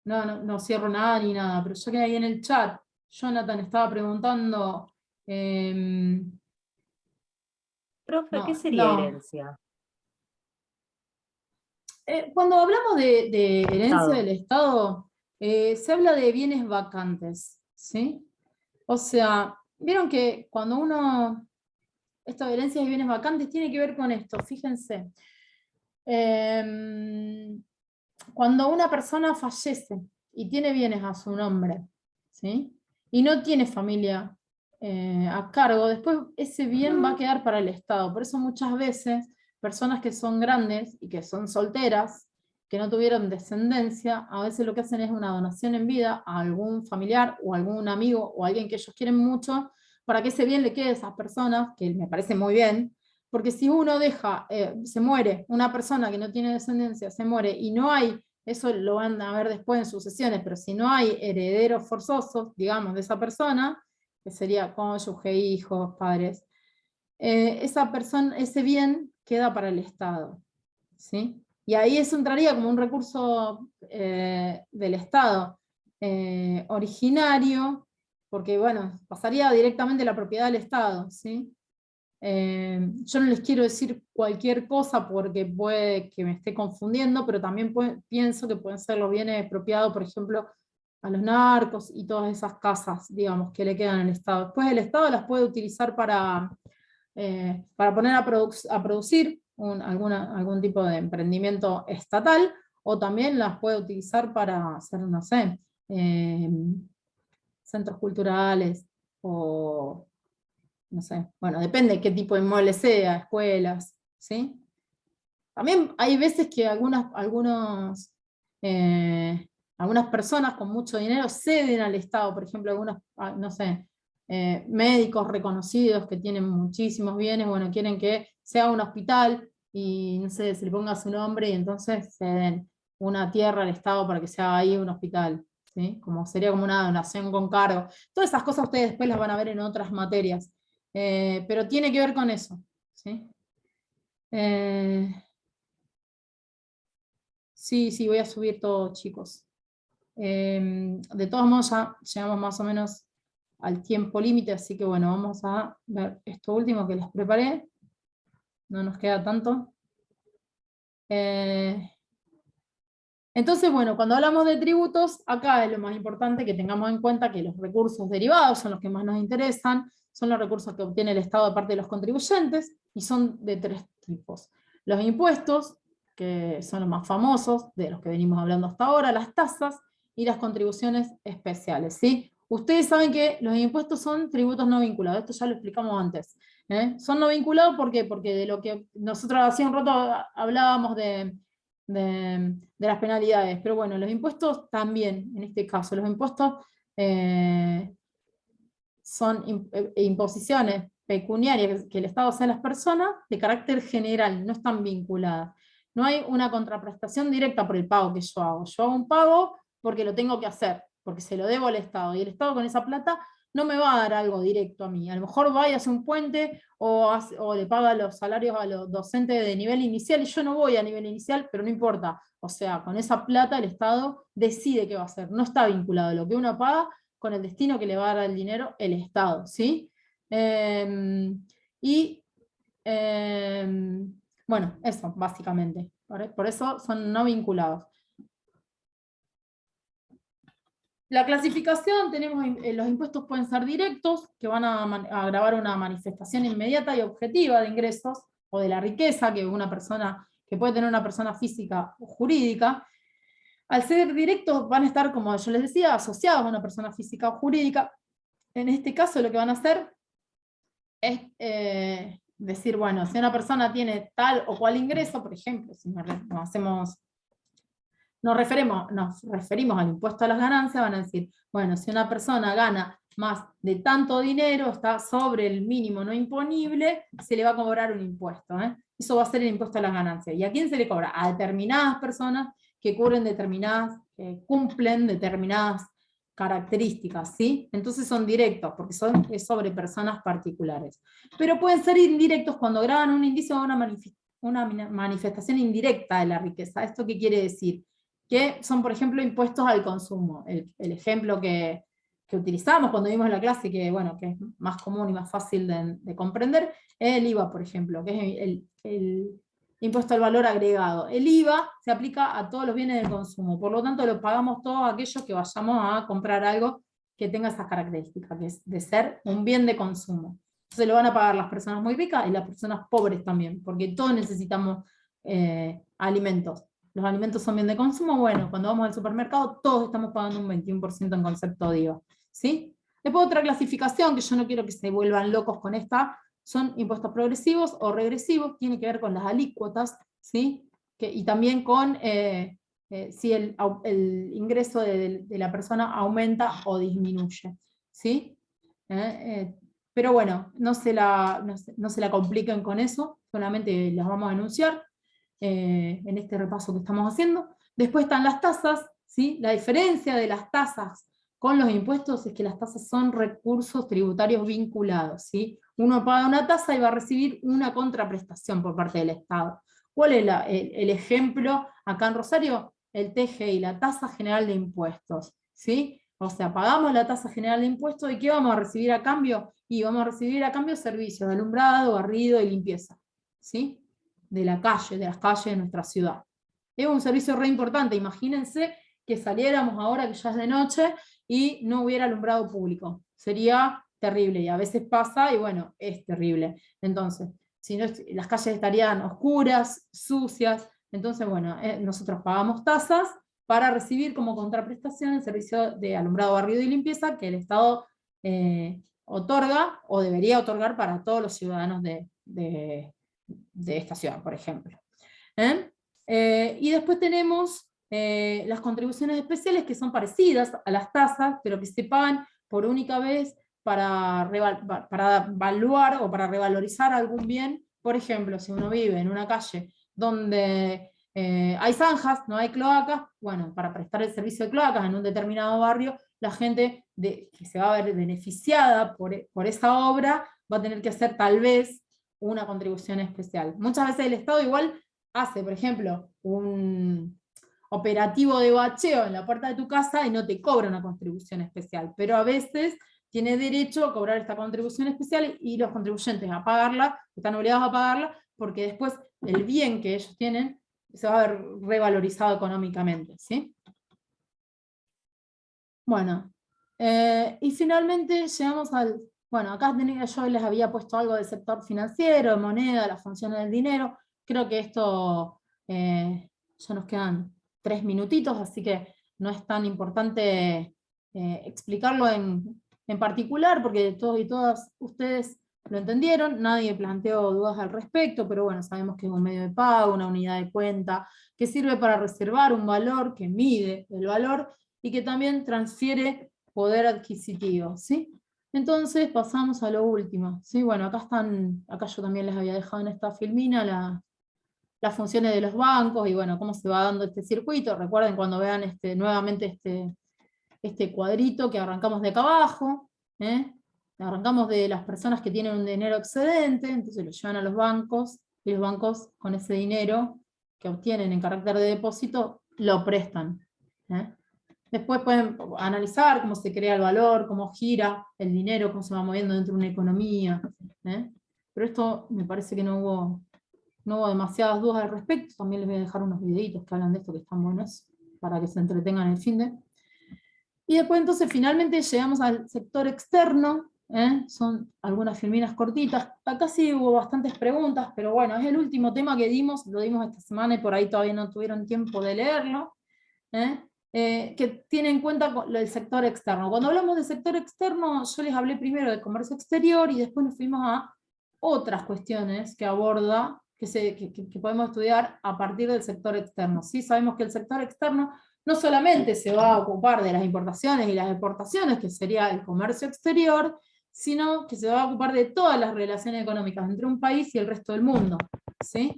no cierro nada ni nada, pero ya que ahí en el chat, Jonathan estaba preguntando... Profe, ¿qué sería no. herencia? Cuando hablamos de herencia Estado. del Estado, se habla de bienes vacantes, ¿sí? O sea, vieron que cuando uno... Esto de herencias y bienes vacantes tiene que ver con esto, fíjense. Cuando una persona fallece y tiene bienes a su nombre, ¿sí? Y no tiene familia a cargo, después ese bien va a quedar para el Estado. Por eso muchas veces personas que son grandes y que son solteras, que no tuvieron descendencia, a veces lo que hacen es una donación en vida a algún familiar o algún amigo o alguien que ellos quieren mucho, para que ese bien le quede a esas personas, que me parece muy bien, porque si uno deja, se muere, una persona que no tiene descendencia se muere y no hay, eso lo van a ver después en sucesiones, pero si no hay herederos forzosos, digamos, de esa persona, que sería cónyuge, hijos, padres, esa persona, ese bien queda para el Estado, ¿sí? Y ahí eso entraría como un recurso del Estado. originario, porque bueno, pasaría directamente a la propiedad del Estado, ¿sí? Yo no les quiero decir cualquier cosa porque puede que me esté confundiendo, pero también pienso que pueden ser los bienes expropiados, por ejemplo, a los narcos y todas esas casas, digamos, que le quedan al Estado. Después el Estado las puede utilizar para poner a producir algún tipo de emprendimiento estatal, o también las puede utilizar para hacer, no sé, centros culturales, o no sé, bueno, depende de qué tipo de inmueble sea, escuelas, ¿sí? También hay veces que algunas personas con mucho dinero ceden al Estado, por ejemplo, no sé, médicos reconocidos que tienen muchísimos bienes, bueno, quieren que sea un hospital y, no sé, se le ponga su nombre y entonces ceden una tierra al Estado para que sea ahí un hospital, ¿sí? Sería como una donación con cargo. Todas esas cosas ustedes después las van a ver en otras materias, pero tiene que ver con eso, ¿sí? Sí, voy a subir todo, chicos. De todos modos ya llegamos más o menos al tiempo límite, así que bueno, vamos a ver esto último que les preparé. No nos queda tanto. Entonces, bueno, cuando hablamos de tributos, acá es lo más importante que tengamos en cuenta que los recursos derivados son los que más nos interesan, son los recursos que obtiene el Estado de parte de los contribuyentes, y son de 3 tipos. Los impuestos, que son los más famosos, de los que venimos hablando hasta ahora, las tasas, y las contribuciones especiales, ¿sí? Ustedes saben que los impuestos son tributos no vinculados, esto ya lo explicamos antes. Son no vinculados, ¿por qué? Porque de lo que nosotros hace un rato hablábamos de las penalidades, pero bueno, los impuestos también, en este caso, los impuestos son imposiciones pecuniarias que el Estado hace a las personas de carácter general, no están vinculadas. No hay una contraprestación directa por el pago que yo hago. Yo hago un pago porque lo tengo que hacer, porque se lo debo al Estado, y el Estado con esa plata no me va a dar algo directo a mí. A lo mejor va y hace un puente, o le paga los salarios a los docentes de nivel inicial, y yo no voy a nivel inicial, pero no importa. O sea, con esa plata el Estado decide qué va a hacer. No está vinculado lo que uno paga con el destino que le va a dar el dinero el Estado, ¿sí? Bueno, eso, básicamente. Por eso son no vinculados. La clasificación, tenemos los impuestos pueden ser directos, que van a gravar una manifestación inmediata y objetiva de ingresos, o de la riqueza que puede tener una persona física o jurídica. Al ser directos van a estar, como yo les decía, asociados a una persona física o jurídica. En este caso lo que van a hacer es decir, bueno, si una persona tiene tal o cual ingreso, por ejemplo, si nos referimos al impuesto a las ganancias, van a decir, bueno, si una persona gana más de tanto dinero, está sobre el mínimo no imponible, se le va a cobrar un impuesto. Eso va a ser el impuesto a las ganancias. ¿Y a quién se le cobra? A determinadas personas que cumplen determinadas características, ¿sí? Entonces son directos, porque es sobre personas particulares. Pero pueden ser indirectos cuando graban un indicio o una manifestación indirecta de la riqueza. ¿Esto qué quiere decir? Que son, por ejemplo, impuestos al consumo. El ejemplo que utilizamos cuando vimos la clase, que es más común y más fácil de comprender, es el IVA, por ejemplo, que es el impuesto al valor agregado. El IVA se aplica a todos los bienes de consumo, por lo tanto lo pagamos todos aquellos que vayamos a comprar algo que tenga esas características, que es de ser un bien de consumo. Entonces lo van a pagar las personas muy ricas y las personas pobres también, porque todos necesitamos alimentos. Los alimentos son bien de consumo, bueno, cuando vamos al supermercado todos estamos pagando un 21% en concepto de IVA, ¿sí? Después otra clasificación, que yo no quiero que se vuelvan locos con esta, son impuestos progresivos o regresivos, tiene que ver con las alícuotas, ¿sí? Y también con si el ingreso de la persona aumenta o disminuye, ¿sí? Pero bueno, no se la compliquen con eso, solamente las vamos a enunciar en este repaso que estamos haciendo. Después están las tasas, ¿sí? La diferencia de las tasas con los impuestos es que las tasas son recursos tributarios vinculados, ¿sí? Uno paga una tasa y va a recibir una contraprestación por parte del Estado. ¿Cuál es el ejemplo acá en Rosario? El TGI, la tasa general de impuestos. ¿sí? O sea, pagamos la tasa general de impuestos, ¿y qué vamos a recibir a cambio? Y vamos a recibir a cambio servicios de alumbrado, barrido y limpieza, ¿sí? De la calle, de las calles de nuestra ciudad. Es un servicio re importante. Imagínense que saliéramos ahora que ya es de noche y no hubiera alumbrado público. Sería terrible, y a veces pasa, y bueno, es terrible. Entonces, si no, las calles estarían oscuras, sucias. Entonces, bueno, nosotros pagamos tasas para recibir como contraprestación el servicio de alumbrado, barrido y limpieza que el Estado otorga, o debería otorgar para todos los ciudadanos de esta ciudad, por ejemplo. Y después tenemos las contribuciones especiales, que son parecidas a las tasas, pero que se pagan por única vez para evaluar o para revalorizar algún bien. Por ejemplo, si uno vive en una calle donde hay zanjas, no hay cloacas, bueno, para prestar el servicio de cloacas en un determinado barrio, la gente que se va a ver beneficiada por esa obra va a tener que hacer tal vez una contribución especial. Muchas veces el Estado igual hace, por ejemplo, un operativo de bacheo en la puerta de tu casa y no te cobra una contribución especial, pero a veces tiene derecho a cobrar esta contribución especial, y los contribuyentes a pagarla, están obligados a pagarla, porque después el bien que ellos tienen se va a ver revalorizado económicamente, ¿sí? Bueno, y finalmente llegamos al... Bueno, acá yo les había puesto algo del sector financiero, de moneda, las funciones del dinero. Creo que esto ya nos quedan 3 minutitos, así que no es tan importante explicarlo en particular, porque todos y todas ustedes lo entendieron, nadie planteó dudas al respecto, pero bueno, sabemos que es un medio de pago, una unidad de cuenta, que sirve para reservar un valor, que mide el valor, y que también transfiere poder adquisitivo, ¿sí? Entonces pasamos a lo último, ¿sí? Bueno, acá yo también les había dejado en esta filmina las funciones de los bancos, y bueno, cómo se va dando este circuito. Recuerden cuando vean nuevamente este cuadrito que arrancamos de acá abajo, arrancamos de las personas que tienen un dinero excedente, entonces lo llevan a los bancos, y los bancos con ese dinero que obtienen en carácter de depósito, lo prestan. Después pueden analizar cómo se crea el valor, cómo gira el dinero, cómo se va moviendo dentro de una economía. Pero esto me parece que no hubo demasiadas dudas al respecto. También les voy a dejar unos videitos que hablan de esto, que están buenos, para que se entretengan el finde. Y después entonces finalmente llegamos al sector externo. Son algunas filminas cortitas. Acá sí hubo bastantes preguntas, pero bueno, es el último tema que dimos, lo dimos esta semana y por ahí todavía no tuvieron tiempo de leerlo. Que tiene en cuenta el sector externo. Cuando hablamos de sector externo, yo les hablé primero de comercio exterior, y después nos fuimos a otras cuestiones que aborda, que podemos estudiar a partir del sector externo. ¿Sí? Sabemos que el sector externo no solamente se va a ocupar de las importaciones y las exportaciones, que sería el comercio exterior, sino que se va a ocupar de todas las relaciones económicas entre un país y el resto del mundo. ¿Sí?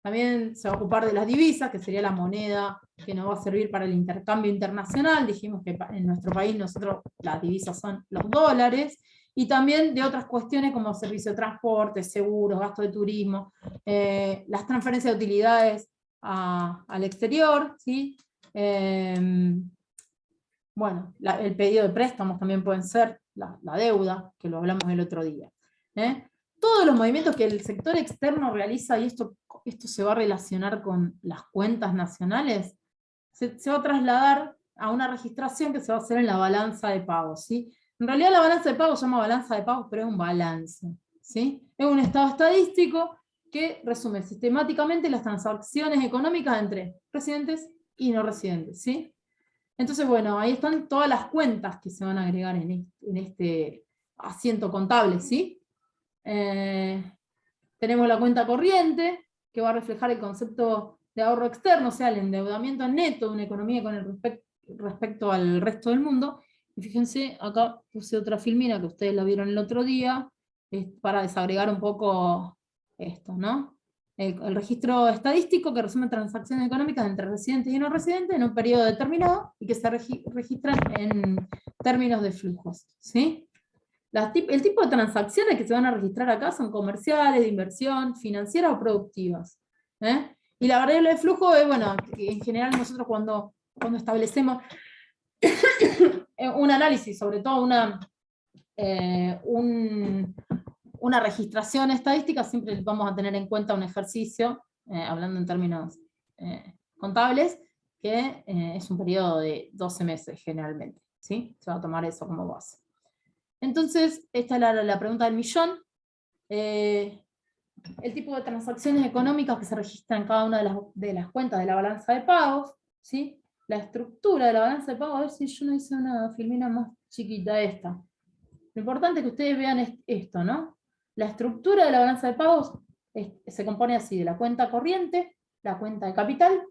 También se va a ocupar de las divisas, que sería la moneda que nos va a servir para el intercambio internacional. Dijimos que en nuestro país las divisas son los dólares, y también de otras cuestiones como servicio de transporte, seguros, gasto de turismo, las transferencias de utilidades al exterior, ¿sí? Bueno, el pedido de préstamos también pueden ser, la deuda, que lo hablamos el otro día. Todos los movimientos que el sector externo realiza, y esto se va a relacionar con las cuentas nacionales, se va a trasladar a una registración que se va a hacer en la balanza de pagos, ¿sí? En realidad la balanza de pagos se llama balanza de pagos, pero es un balance, ¿sí? Es un estado estadístico que resume sistemáticamente las transacciones económicas entre residentes y no residentes, ¿sí? Entonces, bueno, ahí están todas las cuentas que se van a agregar en este asiento contable, ¿sí? Tenemos la cuenta corriente, que va a reflejar el concepto de ahorro externo, o sea, el endeudamiento neto de una economía con respecto al resto del mundo. Y fíjense, acá puse otra filmina que ustedes la vieron el otro día, para desagregar un poco esto, ¿no? El registro estadístico que resume transacciones económicas entre residentes y no residentes en un periodo determinado, y que se registran en términos de flujos, ¿sí? El tipo de transacciones que se van a registrar acá son comerciales, de inversión, financieras o productivas. Y la variable de flujo es, bueno, que en general nosotros cuando establecemos un análisis, sobre todo una registración estadística, siempre vamos a tener en cuenta un ejercicio, hablando en términos contables, que es un periodo de 12 meses generalmente, ¿sí? Se va a tomar eso como base. Entonces, esta es la pregunta del millón. El tipo de transacciones económicas que se registran en cada una de las cuentas de la balanza de pagos, ¿sí? La estructura de la balanza de pagos, a ver si yo no hice una filmina más chiquita esta. Lo importante es que ustedes vean esto, ¿no? La estructura de la balanza de pagos se compone así, de la cuenta corriente, la cuenta de capital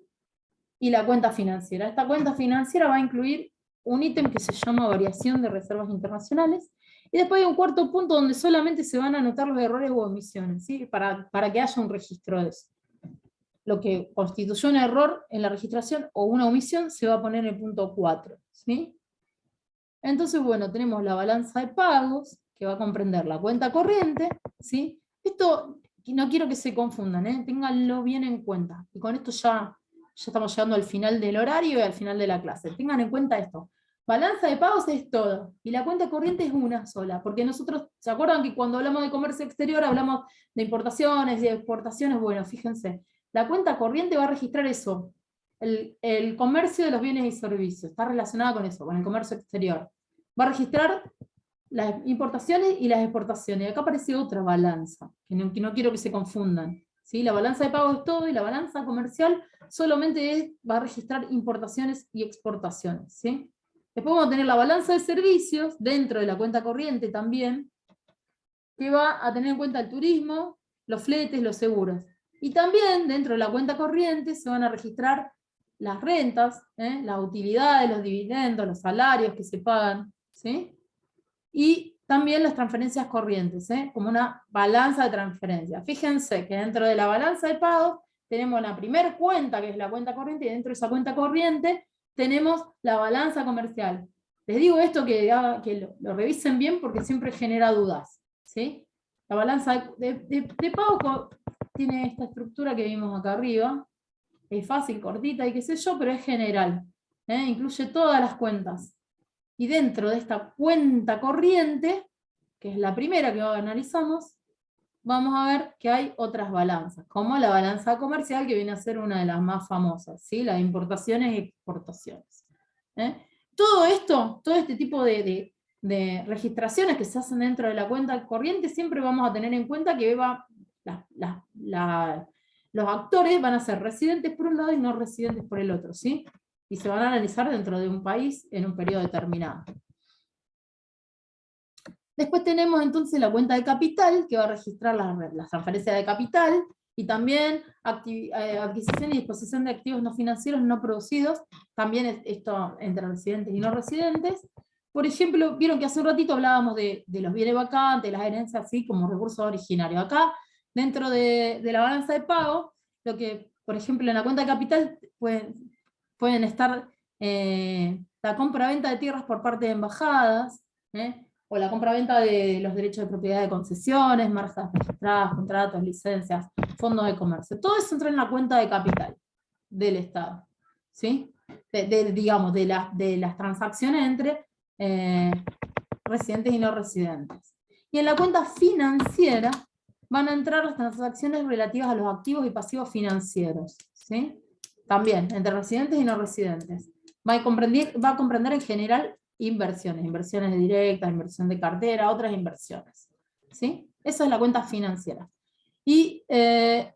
y la cuenta financiera. Esta cuenta financiera va a incluir un ítem que se llama variación de reservas internacionales, y después hay un cuarto punto donde solamente se van a anotar los errores u omisiones, ¿sí? Para que haya un registro de eso. Lo que constituyó un error en la registración o una omisión se va a poner en el punto 4, ¿sí? Entonces, bueno, tenemos la balanza de pagos, que va a comprender la cuenta corriente, ¿sí? Esto no quiero que se confundan, ténganlo bien en cuenta. Y con esto ya estamos llegando al final del horario y al final de la clase. Tengan en cuenta esto. Balanza de pagos es todo, y la cuenta corriente es una sola, porque nosotros, ¿se acuerdan que cuando hablamos de comercio exterior hablamos de importaciones y de exportaciones? Bueno, fíjense, la cuenta corriente va a registrar eso, el comercio de los bienes y servicios, está relacionada con eso, con el comercio exterior. Va a registrar las importaciones y las exportaciones. Y acá aparece otra balanza, que no quiero que se confundan, ¿sí? La balanza de pagos es todo, y la balanza comercial solamente va a registrar importaciones y exportaciones, ¿sí? Después vamos a tener la balanza de servicios, dentro de la cuenta corriente también, que va a tener en cuenta el turismo, los fletes, los seguros. Y también dentro de la cuenta corriente se van a registrar las rentas, las utilidades, los dividendos, los salarios que se pagan, ¿sí? Y también las transferencias corrientes, como una balanza de transferencias. Fíjense que dentro de la balanza de pagos tenemos la primera cuenta, que es la cuenta corriente, y dentro de esa cuenta corriente tenemos la balanza comercial. Les digo esto que lo revisen bien porque siempre genera dudas, ¿sí? La balanza de pago tiene esta estructura que vimos acá arriba, es fácil, cortita y qué sé yo, pero es general, incluye todas las cuentas. Y dentro de esta cuenta corriente, que es la primera que analizamos, vamos a ver que hay otras balanzas, como la balanza comercial, que viene a ser una de las más famosas, ¿sí? La de importaciones y exportaciones. Todo este tipo de registraciones que se hacen dentro de la cuenta corriente, siempre vamos a tener en cuenta que los actores van a ser residentes por un lado y no residentes por el otro, ¿sí? Y se van a analizar dentro de un país en un periodo determinado. Después tenemos entonces la cuenta de capital, que va a registrar las transferencias de capital, y también adquisición y disposición de activos no financieros no producidos, también esto entre residentes y no residentes. Por ejemplo, vieron que hace un ratito hablábamos de los bienes vacantes, las herencias así como recursos originarios. Acá, dentro de la balanza de pago, lo que, por ejemplo, en la cuenta de capital pueden estar la compra-venta de tierras por parte de embajadas, o la compra-venta de los derechos de propiedad de concesiones, marcas registradas, contratos, licencias, fondos de comercio. Todo eso entra en la cuenta de capital del Estado, ¿sí? Digamos, de las transacciones entre residentes y no residentes. Y en la cuenta financiera van a entrar las transacciones relativas a los activos y pasivos financieros, ¿sí? También, entre residentes y no residentes. Va a comprender en general inversiones directas, inversión de cartera, otras inversiones, ¿sí? Esa es la cuenta financiera. Y en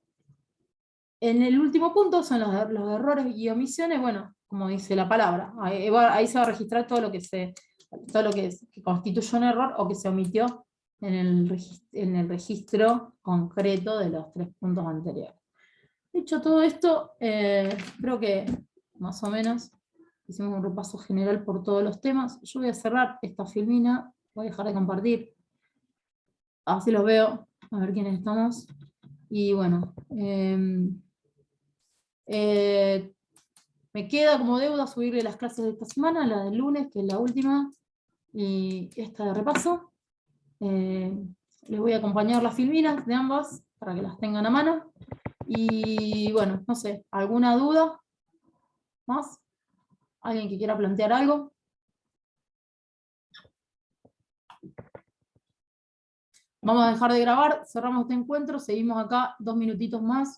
el último punto son los errores y omisiones, bueno, como dice la palabra, ahí se va a registrar todo lo que constituye un error o que se omitió en el registro concreto de los 3 puntos anteriores. Dicho todo esto, creo que más o menos hicimos un repaso general por todos los temas. Yo voy a cerrar esta filmina, voy a dejar de compartir, así los veo, a ver quiénes estamos. Y bueno, me queda como deuda subirle las clases de esta semana, la del lunes, que es la última, y esta de repaso. Les voy a acompañar las filminas de ambas, para que las tengan a mano. Y bueno, no sé, ¿alguna duda más? ¿Alguien que quiera plantear algo? Vamos a dejar de grabar, cerramos este encuentro, seguimos acá 2 minutitos más.